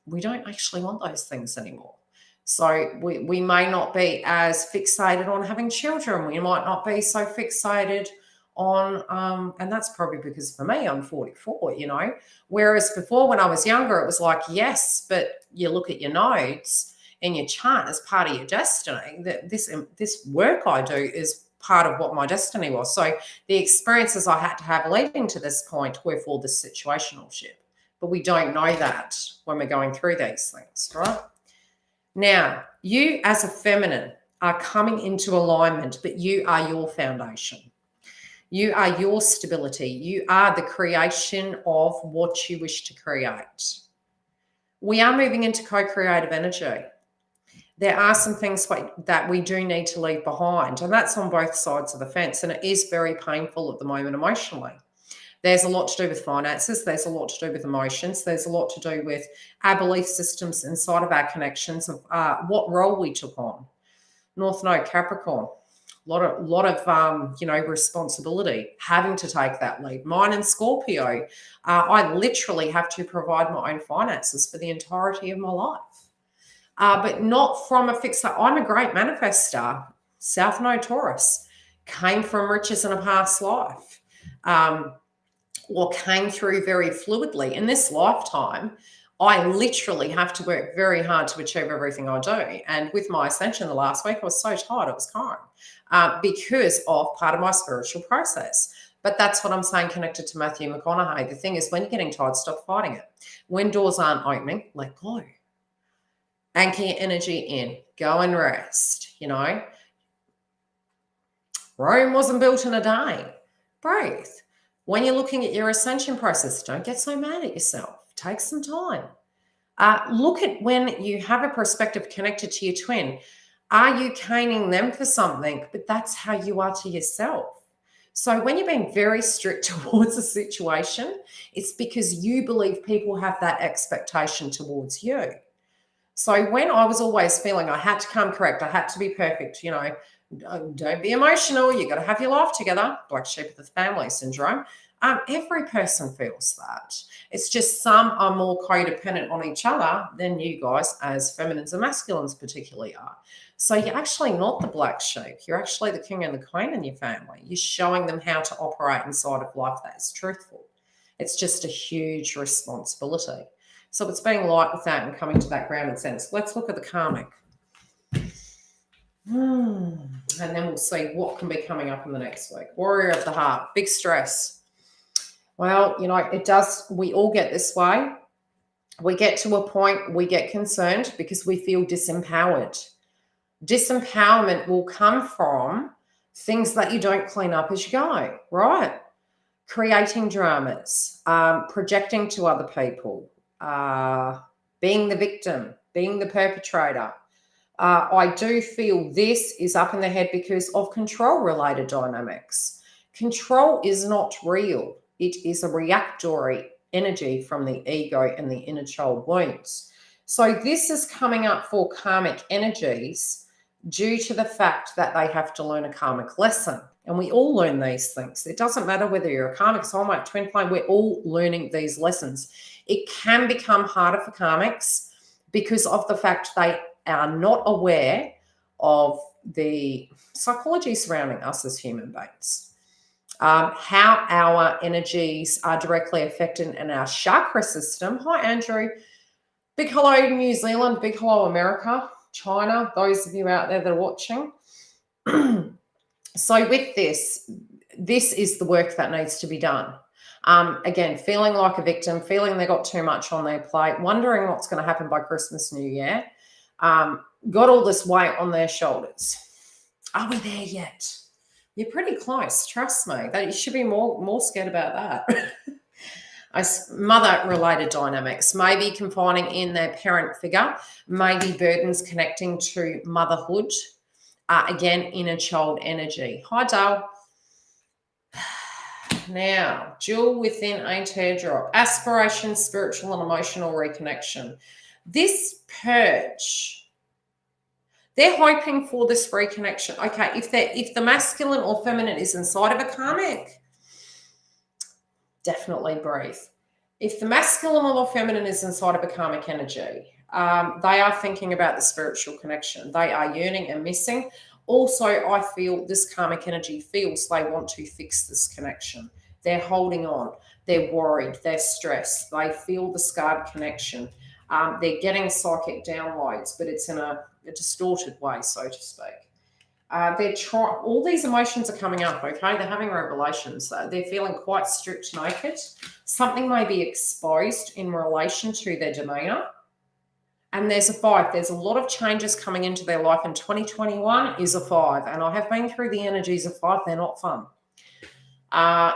we don't actually want those things anymore. So we may not be as fixated on having children. We might not be so fixated on, and that's probably because for me, I'm 44, you know, whereas before when I was younger, it was like, yes, but you look at your nodes and your chart as part of your destiny, that this work I do is part of what my destiny was. So the experiences I had to have leading to this point were for the situational ship. but we don't know that when we're going through these things, right? Now, you as a feminine are coming into alignment, but you are your foundation. You are your stability. You are the creation of what you wish to create. We are moving into co-creative energy. There are some things that we do need to leave behind, and that's on both sides of the fence, and it is very painful at the moment emotionally. There's a lot to do with finances. There's a lot to do with emotions. There's a lot to do with our belief systems inside of our connections of what role we took on. North Node, Capricorn, a lot of responsibility, having to take that lead. Mine and Scorpio, I literally have to provide my own finances for the entirety of my life. But not from a fixed. I'm a great manifestor. South Node Taurus, came from riches in a past life, or came through very fluidly. In this lifetime, I literally have to work very hard to achieve everything I do. And with my Ascension the last week, I was so tired, I was crying because of part of my spiritual process. But that's what I'm saying, connected to Matthew McConaughey. The thing is, when you're getting tired, stop fighting it. When doors aren't opening, let go. Anchor your energy in. Go and rest, Rome wasn't built in a day. Breathe. When you're looking at your ascension process, don't get so mad at yourself. Take some time. Look at when you have a perspective connected to your twin. Are you caning them for something? But that's how you are to yourself. So when you're being very strict towards a situation, it's because you believe people have that expectation towards you. So when I was always feeling I had to come correct, I had to be perfect, don't be emotional, you got to have your life together, black sheep of the family syndrome. Every person feels that. It's just some are more codependent on each other than you guys as feminines and masculines particularly are. So you're actually not the black sheep. You're actually the king and the queen in your family. You're showing them how to operate inside of life that is truthful. It's just a huge responsibility. So it's being light with that and coming to that grounded sense. Let's look at the karmic. And then we'll see what can be coming up in the next week. Warrior of the heart, big stress. Well, it does. We all get this way. We get to a point, we get concerned because we feel disempowered. Disempowerment will come from things that you don't clean up as you go, right? Creating dramas, projecting to other people, being the victim, being the perpetrator. I do feel this is up in the head because of control-related dynamics. Control is not real. It is a reactory energy from the ego and the inner child wounds. So this is coming up for karmic energies due to the fact that they have to learn a karmic lesson. And we all learn these things. It doesn't matter whether you're a karmic, soulmate, twin flame, we're all learning these lessons. It can become harder for karmics because of the fact they are not aware of the psychology surrounding us as human beings. How our energies are directly affected in our chakra system. Hi, Andrew. Big hello, New Zealand. Big hello, America, China, those of you out there that are watching. So with this is the work that needs to be done. Again, feeling like a victim, feeling they got too much on their plate, wondering what's going to happen by Christmas, New Year. Got all this weight on their shoulders. Are we there yet? You're pretty close, trust me. That you should be more scared about that. Mother-related dynamics, maybe confining in their parent figure, maybe burdens connecting to motherhood. Again, inner child energy. Hi, Dale. Now, jewel within a teardrop. Aspiration, spiritual and emotional reconnection. This purge, they're hoping for this reconnection. Okay, if the masculine or feminine is inside of a karmic, definitely breathe. If the masculine or feminine is inside of a karmic energy, they are thinking about the spiritual connection. They are yearning and missing. Also, I feel this karmic energy feels they want to fix this connection. They're holding on. They're worried. They're stressed. They feel the scarred connection. They're getting psychic downloads, but it's in a distorted way, so to speak. All these emotions are coming up, okay? They're having revelations. They're feeling quite stripped naked. Something may be exposed in relation to their demeanor. And there's a 5. There's a lot of changes coming into their life, and 2021 is a 5. And I have been through the energies of 5. They're not fun.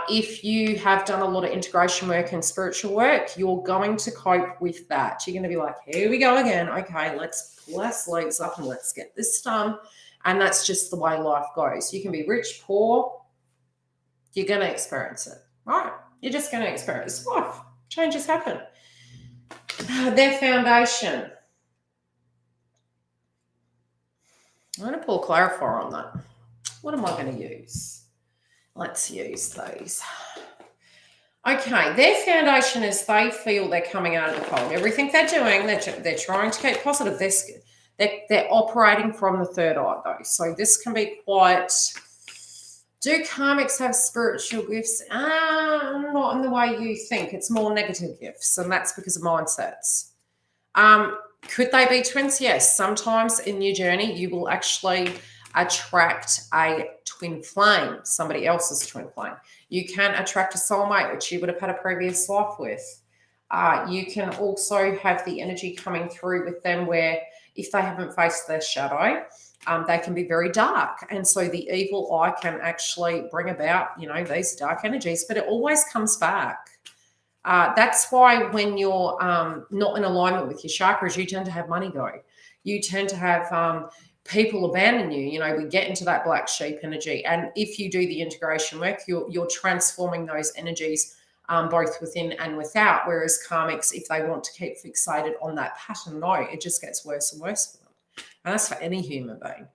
If you have done a lot of integration work and spiritual work, you're going to cope with that. You're going to be like, here we go again. Okay, let's pull our sleeves up and let's get this done. And that's just the way life goes. You can be rich, poor. You're going to experience it, right? You're just going to experience life. Changes happen. Their foundation. I'm going to pull a clarifier on that. What am I going to use? Let's use these. Okay, their foundation is they feel they're coming out of the cold. Everything they're doing, they're trying to keep positive. They're operating from the third eye, though. So this can be quite... Do karmics have spiritual gifts? Not in the way you think. It's more negative gifts, and that's because of mindsets. Could they be twins? Yes. Sometimes in your journey, you will actually attract a twin flame, somebody else's twin flame. You can attract a soulmate, which you would have had a previous life with. You can also have the energy coming through with them where if they haven't faced their shadow, they can be very dark. And so the evil eye can actually bring about, these dark energies, but it always comes back. That's why when you're not in alignment with your chakras, you tend to have money go. You tend to have people abandon you. We get into that black sheep energy. And if you do the integration work, you're transforming those energies both within and without. Whereas karmics, if they want to keep fixated on that pattern, no, it just gets worse and worse for them. And that's for any human being.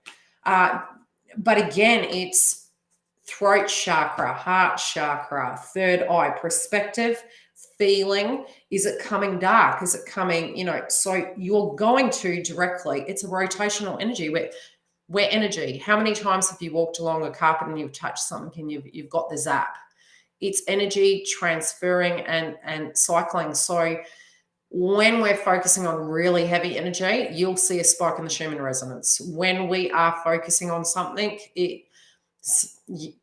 But again, it's throat chakra, heart chakra, third eye, perspective, feeling. Is it coming dark? Is it coming, so you're going to directly, it's a rotational energy where energy, how many times have you walked along a carpet and you've touched something and you've got the zap? It's energy transferring and cycling. So when we're focusing on really heavy energy, you'll see a spike in the Schumann resonance. When we are focusing on something, you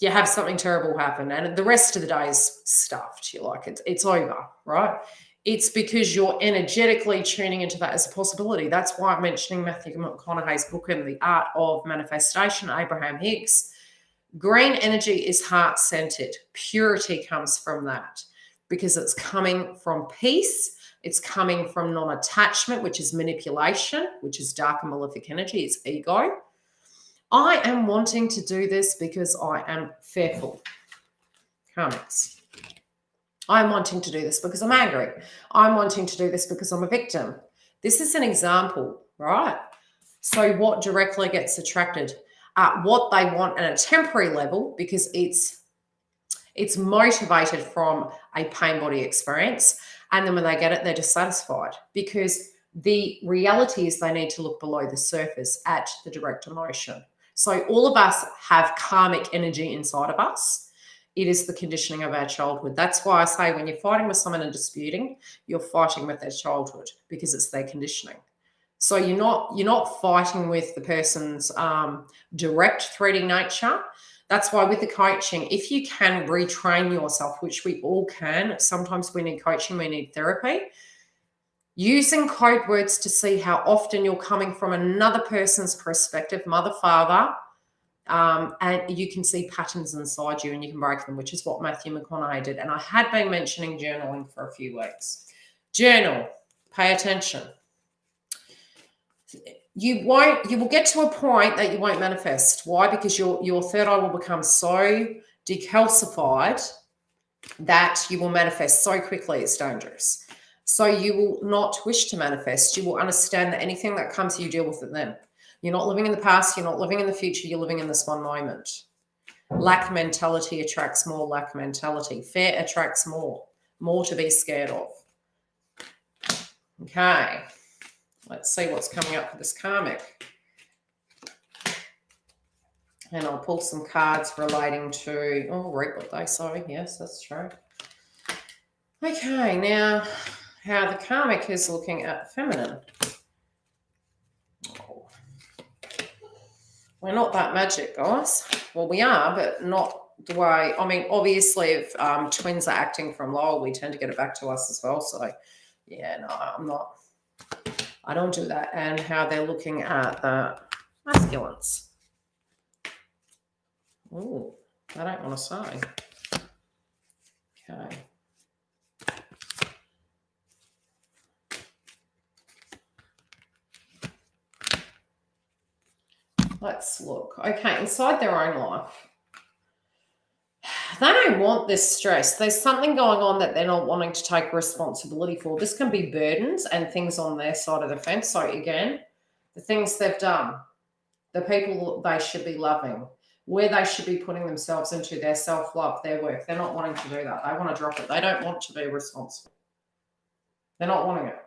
have something terrible happen, and the rest of the day is stuffed. You're like, it's over, right? It's because you're energetically tuning into that as a possibility. That's why I'm mentioning Matthew McConaughey's book and The Art of Manifestation, Abraham Hicks. Green energy is heart-centered. Purity comes from that because it's coming from peace. It's coming from non-attachment, which is manipulation, which is dark and malefic energy. It's ego. I am wanting to do this because I am fearful. Karmics. I'm wanting to do this because I'm angry. I'm wanting to do this because I'm a victim. This is an example, right? So what directly gets attracted? What they want at a temporary level, because it's motivated from a pain body experience. And then when they get it, they're dissatisfied because the reality is they need to look below the surface at the direct emotion. So all of us have karmic energy inside of us. It is the conditioning of our childhood. That's why I say when you're fighting with someone and disputing, you're fighting with their childhood because it's their conditioning. So you're not fighting with the person's direct 3D nature. That's why with the coaching, if you can retrain yourself, which we all can, sometimes we need coaching, we need therapy, using code words to see how often you're coming from another person's perspective, mother, father, and you can see patterns inside you and you can break them, which is what Matthew McConaughey did. And I had been mentioning journaling for a few weeks. Journal, pay attention. You will get to a point that you won't manifest. Why? Because your third eye will become so decalcified that you will manifest so quickly it's dangerous. So you will not wish to manifest. You will understand that anything that comes, you deal with it then. You're not living in the past, you're not living in the future, you're living in this one moment. Lack mentality attracts more lack mentality. Fear attracts more to be scared of. Okay. Let's see what's coming up for this karmic. And I'll pull some cards relating to, reap what they sow. Yes, that's true. Okay, now how the karmic is looking at feminine. We're not that magic, guys. Well, we are, but not the way. I mean, obviously, if twins are acting from lower, we tend to get it back to us as well. So, yeah, no, I'm not. I don't do that. And how they're looking at the masculines. Oh, I don't want to say. Okay. Let's look. Okay, inside their own life, they don't want this stress. There's something going on that they're not wanting to take responsibility for. This can be burdens and things on their side of the fence. So again, the things they've done, the people they should be loving, where they should be putting themselves into their self-love, their work. They're not wanting to do that. They want to drop it. They don't want to be responsible. They're not wanting it.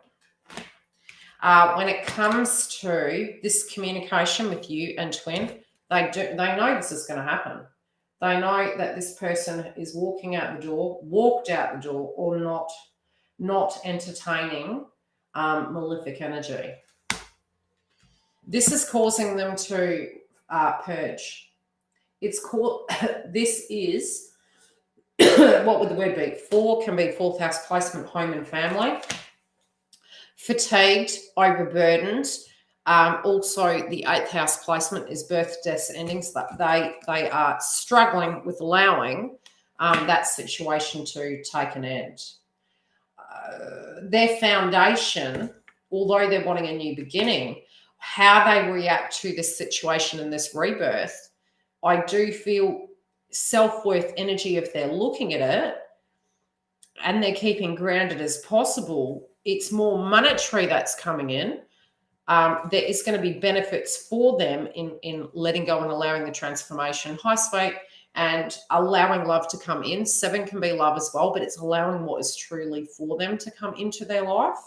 When it comes to this communication with you and twin, they know this is going to happen. They know that this person is walked out the door, or not entertaining malefic energy. This is causing them to purge. It's called. This is what would the word be? 4 can be 4th house placement, home and family. Fatigued, overburdened. Also, the 8th house placement is birth, deaths, endings. That they are struggling with allowing that situation to take an end. Their foundation, although they're wanting a new beginning, how they react to this situation and this rebirth, I do feel self-worth energy if they're looking at it and they're keeping grounded as possible. It's more monetary that's coming in. There is going to be benefits for them in letting go and allowing the transformation. High spate and allowing love to come in. 7 can be love as well, but it's allowing what is truly for them to come into their life.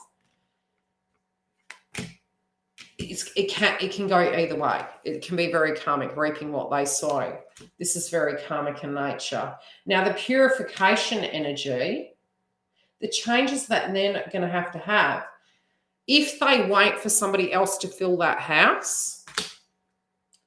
It can go either way. It can be very karmic, reaping what they sow. This is very karmic in nature. Now, the purification energy, the changes that they're going to have, if they wait for somebody else to fill that house,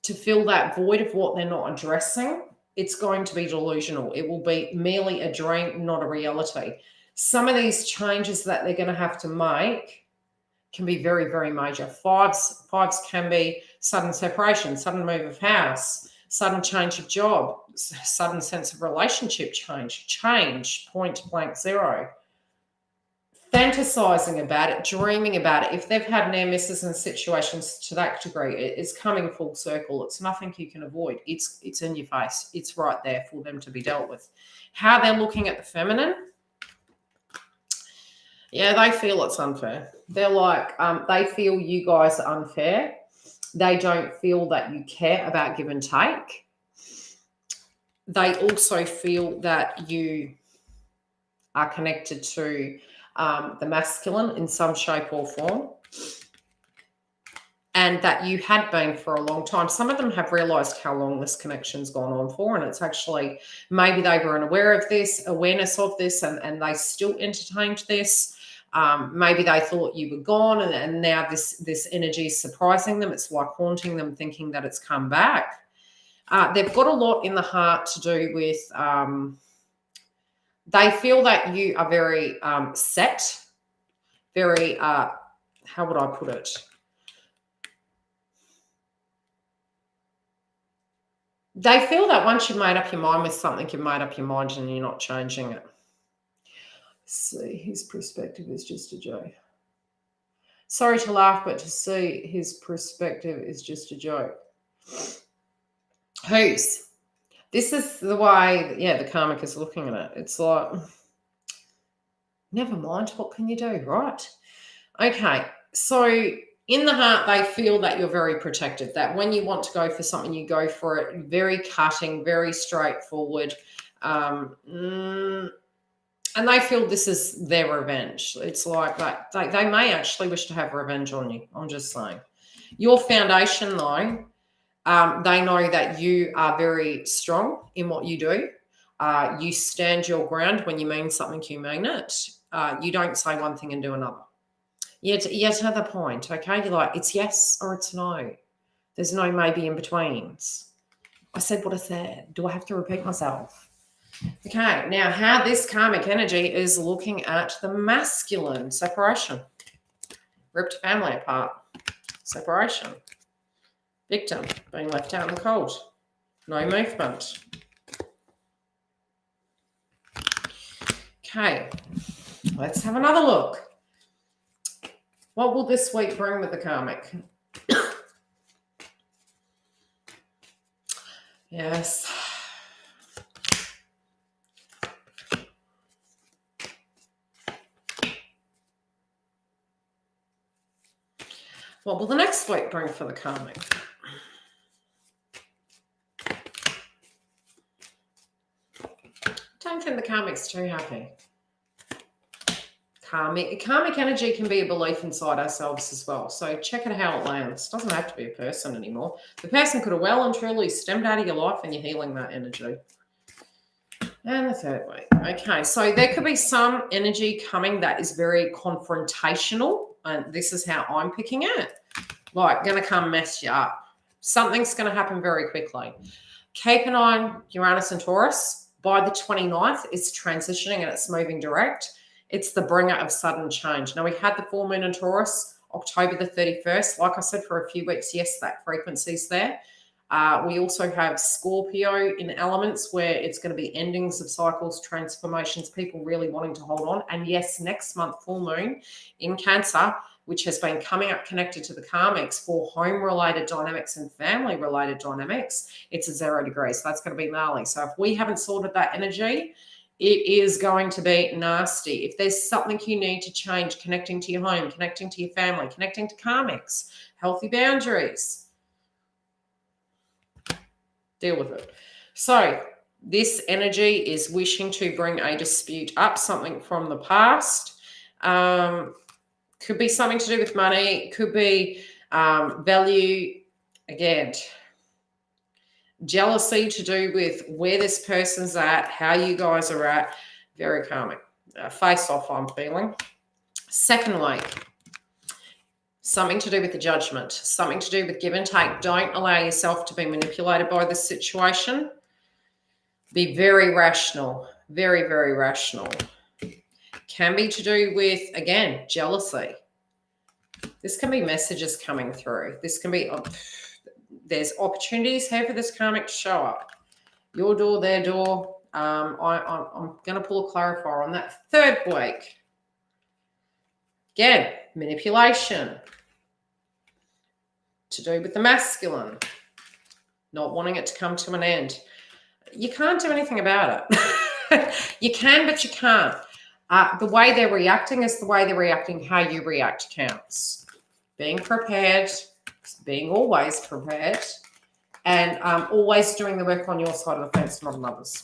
to fill that void of what they're not addressing, it's going to be delusional. It will be merely a dream, not a reality. Some of these changes that they're going to have to make can be very, very major. Fives can be sudden separation, sudden move of house, sudden change of job, sudden sense of relationship change, point blank zero. Fantasizing about it, dreaming about it. If they've had near misses and situations to that degree, it's coming full circle. It's nothing you can avoid. It's in your face. It's right there for them to be dealt with. How they're looking at the feminine, yeah, they feel it's unfair. They're like, they feel you guys are unfair. They don't feel that you care about give and take. They also feel that you are connected to the masculine in some shape or form, and that you had been for a long time. Some of them have realized how long this connection's gone on for, and it's actually, maybe they were unaware of this, awareness of this, and they still entertained this. Maybe they thought you were gone, and now this energy is surprising them. It's like haunting them, thinking that it's come back. They've got a lot in the heart to do with, they feel that you are very set, very, how would I put it? They feel that once you've made up your mind with something, you've made up your mind and you're not changing it. See, his perspective is just a joke. Sorry to laugh, but to see his perspective is just a joke. Whose? This is the way, yeah, the karmic is looking at it. It's like, never mind, what can you do, right? Okay, so in the heart, they feel that you're very protective, that when you want to go for something, you go for it, very cutting, very straightforward. And they feel this is their revenge. It's like that they may actually wish to have revenge on you. I'm just saying. Your foundation, though, they know that you are very strong in what you do. You stand your ground. When you mean something, you mean it. You don't say one thing and do another. Yet another point, okay? You're like, it's yes or it's no. There's no maybe in betweens. I said what I said. Do I have to repeat myself? Okay, now how this karmic energy is looking at the masculine separation. Ripped family apart. Separation. Victim being left out in the cold. No movement. Okay, let's have another look. What will this week bring with the karmic? Yes. What will the next week bring for the karmic? Don't think the karmic's too happy. Karmic energy can be a belief inside ourselves as well. So check it how it lands. It doesn't have to be a person anymore. The person could have well and truly stemmed out of your life and you're healing that energy. And the third week. Okay, so there could be some energy coming that is very confrontational. And this is how I'm picking it. Like, going to come mess you up. Something's going to happen very quickly. Keep an eye on Uranus and Taurus. By the 29th, it's transitioning and it's moving direct. It's the bringer of sudden change. Now, we had the full moon in Taurus, October the 31st. Like I said, for a few weeks, yes, that frequency's there. We also have Scorpio in elements where it's going to be endings of cycles, transformations, people really wanting to hold on. And yes, next month, full moon in Cancer, which has been coming up connected to the karmics for home-related dynamics and family-related dynamics, it's at 0 degrees. So that's going to be gnarly. So if we haven't sorted that energy, it is going to be nasty. If there's something you need to change, connecting to your home, connecting to your family, connecting to karmics, healthy boundaries, deal with it. So this energy is wishing to bring a dispute up, something from the past. Could be something to do with money. Could be value, again, jealousy to do with where this person's at, how you guys are at. Very karmic. Face off, I'm feeling. Second week, something to do with the judgment, something to do with give and take. Don't allow yourself to be manipulated by this situation. Be very rational, very, very rational. Can be to do with, again, jealousy. This can be messages coming through. This can be, there's opportunities here for this karmic to show up. Your door, their door. I'm going to pull a clarifier on that. Third week. Again, manipulation. To do with the masculine. Not wanting it to come to an end. You can't do anything about it. You can, but you can't. The way they're reacting is the way they're reacting. How you react counts. Being prepared, being always prepared, and always doing the work on your side of the fence, not on others.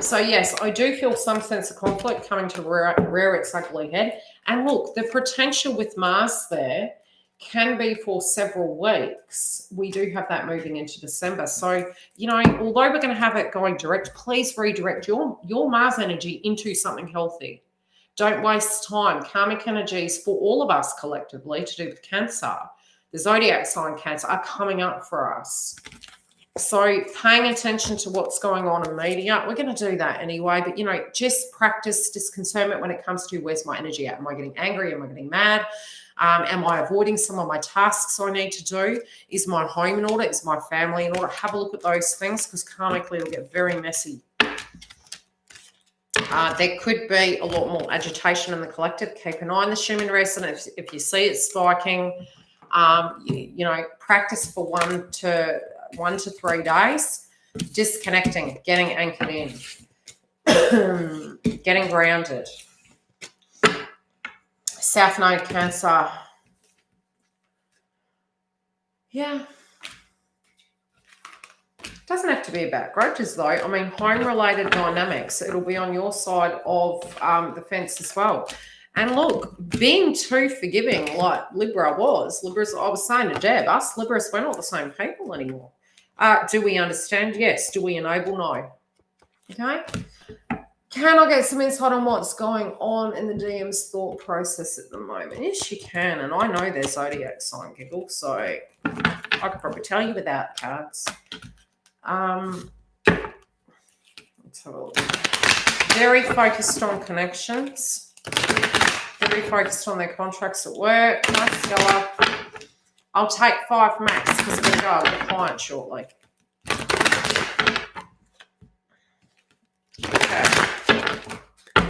So, yes, I do feel some sense of conflict coming to rear its ugly head. And look, the potential with Mars there can be for several weeks. We do have that moving into December. So, you know, although we're going to have it going direct, please redirect your Mars energy into something healthy. Don't waste time. Karmic energies for all of us collectively to do with Cancer, the Zodiac sign Cancer, are coming up for us. So paying attention to what's going on in media, we're going to do that anyway. But, you know, just practice discernment when it comes to where's my energy at. Am I getting angry? Am I getting mad? Am I avoiding some of my tasks I need to do? Is my home in order? Is my family in order? Have a look at those things because karmically it'll get very messy. There could be a lot more agitation in the collective. Keep an eye on the Schumann resonance. If you see it spiking, you know, practice for 1 to 3 days. Disconnecting, getting anchored in, getting grounded. South Node Cancer. Yeah. Doesn't have to be about grudges though. I mean, home-related dynamics, it'll be on your side of the fence as well. And look, being too forgiving like Libra was, I was saying to Deb, us Libras, we're not the same people anymore. Do we understand? Yes. Do we enable? No. Okay. Can I get some insight on what's going on in the DM's thought process at the moment? Yes, you can. And I know their zodiac sign, Giggle, so I could probably tell you without cards. Let's have a look. Very focused on connections. Very focused on their contracts at work. Nice, Stella. I'll take 5 max because I'm going to go with the client shortly. Okay.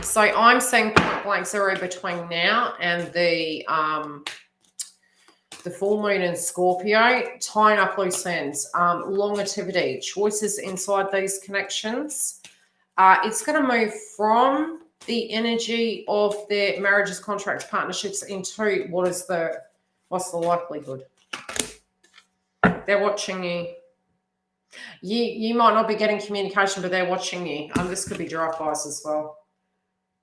So I'm seeing point blank 0 between now and the full moon in Scorpio, tying up loose ends, longevity, choices inside these connections. It's going to move from the energy of their marriages, contracts, partnerships into what's the likelihood. They're watching you. You might not be getting communication, but they're watching you. This could be drive-bys as well.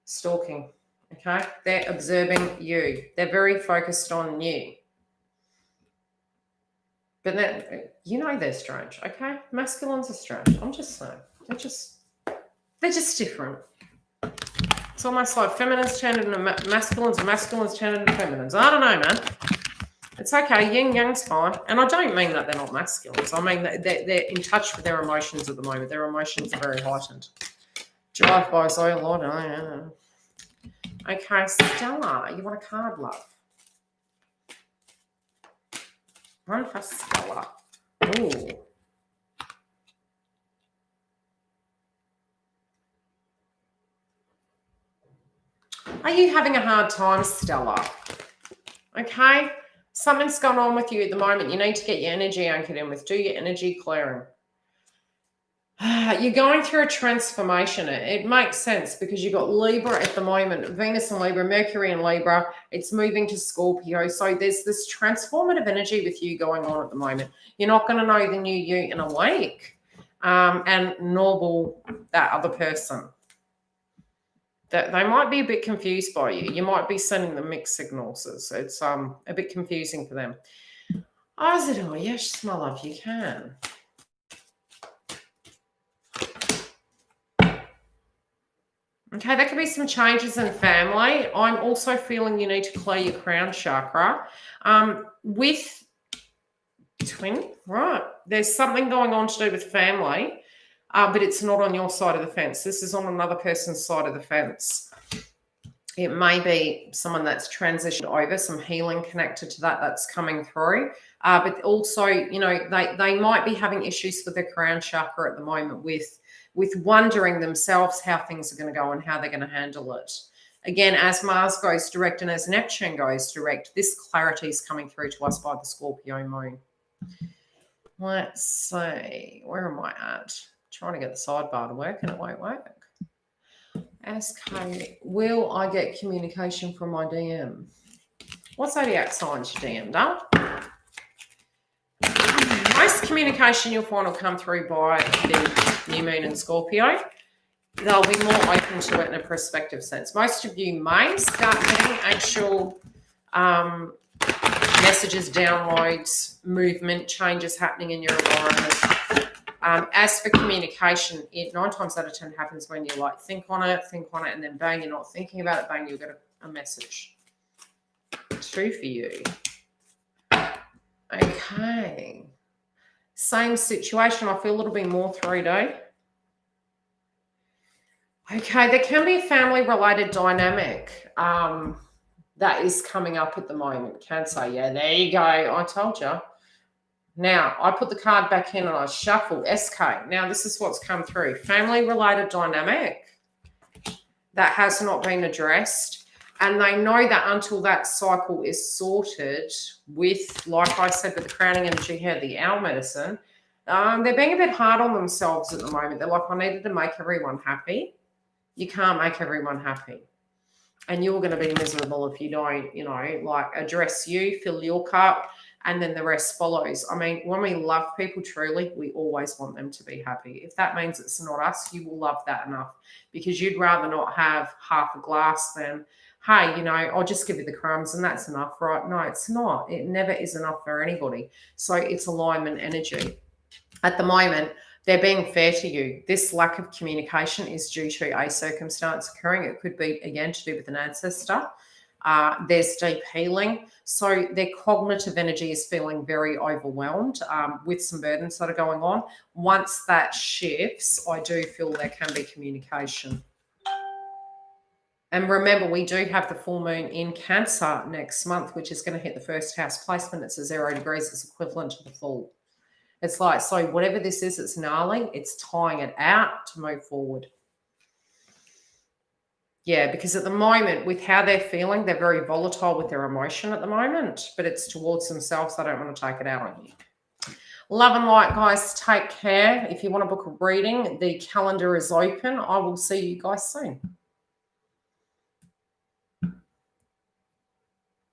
Stalking, okay? They're observing you. They're very focused on you. But then, you know they're strange, okay? Masculines are strange. I'm just saying. They're just different. It's almost like feminines turned into masculines and masculines turned into feminines. I don't know, man. It's okay. Yin Yang's fine. And I don't mean that they're not masculines. I mean that they're in touch with their emotions at the moment. Their emotions are very heightened. Drive-bys, oh, Lord. Oh, yeah. Okay, Stella, you want a card, love? One for Stella. Ooh. Are you having a hard time, Stella? Okay? Something's going on with you at the moment. You need to get your energy anchored in with. Do your energy clearing. You're going through a transformation. It makes sense because you've got Libra at the moment, Venus and Libra, Mercury and Libra. It's moving to Scorpio. So there's this transformative energy with you going on at the moment. You're not going to know the new you in a week. And nor will that other person. That they might be a bit confused by you. You might be sending them mixed signals. It's a bit confusing for them. Oh, yes, my love, you can. Okay, there could be some changes in family. I'm also feeling you need to clear your crown chakra. With twin, right, there's something going on to do with family, but it's not on your side of the fence. This is on another person's side of the fence. It may be someone that's transitioned over, some healing connected to that's coming through. But also, you know, they might be having issues with their crown chakra at the moment with wondering themselves how things are going to go and how they're going to handle it. Again, as Mars goes direct and as Neptune goes direct, this clarity is coming through to us by the Scorpio moon. Let's see. Where am I at? Trying to get the sidebar to work and it won't work. Ask Karmic, will I get communication from my DM? What zodiac signs your DM done? Most communication you'll find will come through by the new moon in Scorpio. They'll be more open to it in a prospective sense. Most of you may start getting actual messages, downloads, movement, changes happening in your environment. As for communication, it 9 times out of 10 happens when you like think on it, and then bang, you're not thinking about it, bang, you'll get a message. 2 for you. Okay. Same situation. I feel a little bit more 3D. Okay, there can be a family-related dynamic that is coming up at the moment. Cancer, yeah, there you go. I told you. Now, I put the card back in and I shuffle. SK. Now, this is what's come through. Family-related dynamic that has not been addressed. And they know that until that cycle is sorted with, like I said, with the crowning energy here, the owl medicine, they're being a bit hard on themselves at the moment. They're like, I needed to make everyone happy. You can't make everyone happy. And you're going to be miserable if you don't, you know, like address you, fill your cup, and then the rest follows. I mean, when we love people truly, we always want them to be happy. If that means it's not us, you will love that enough because you'd rather not have half a glass than, hey, you know, I'll just give you the crumbs and that's enough, right? No, it's not. It never is enough for anybody. So it's alignment energy. At the moment, They're being fair to you. This lack of communication is due to a circumstance occurring. It could be, again, to do with an ancestor. There's deep healing. So their cognitive energy is feeling very overwhelmed with some burdens that are going on. Once that shifts, I do feel there can be communication. And remember, we do have the full moon in Cancer next month, which is going to hit the first house placement. It's a 0 degrees. It's equivalent to the full. It's like, so whatever this is, it's gnarly. It's tying it out to move forward. Yeah, because at the moment, with how they're feeling, they're very volatile with their emotion at the moment, but it's towards themselves. They don't want to take it out on you. Love and light, guys. Take care. If you want to book a reading, the calendar is open. I will see you guys soon.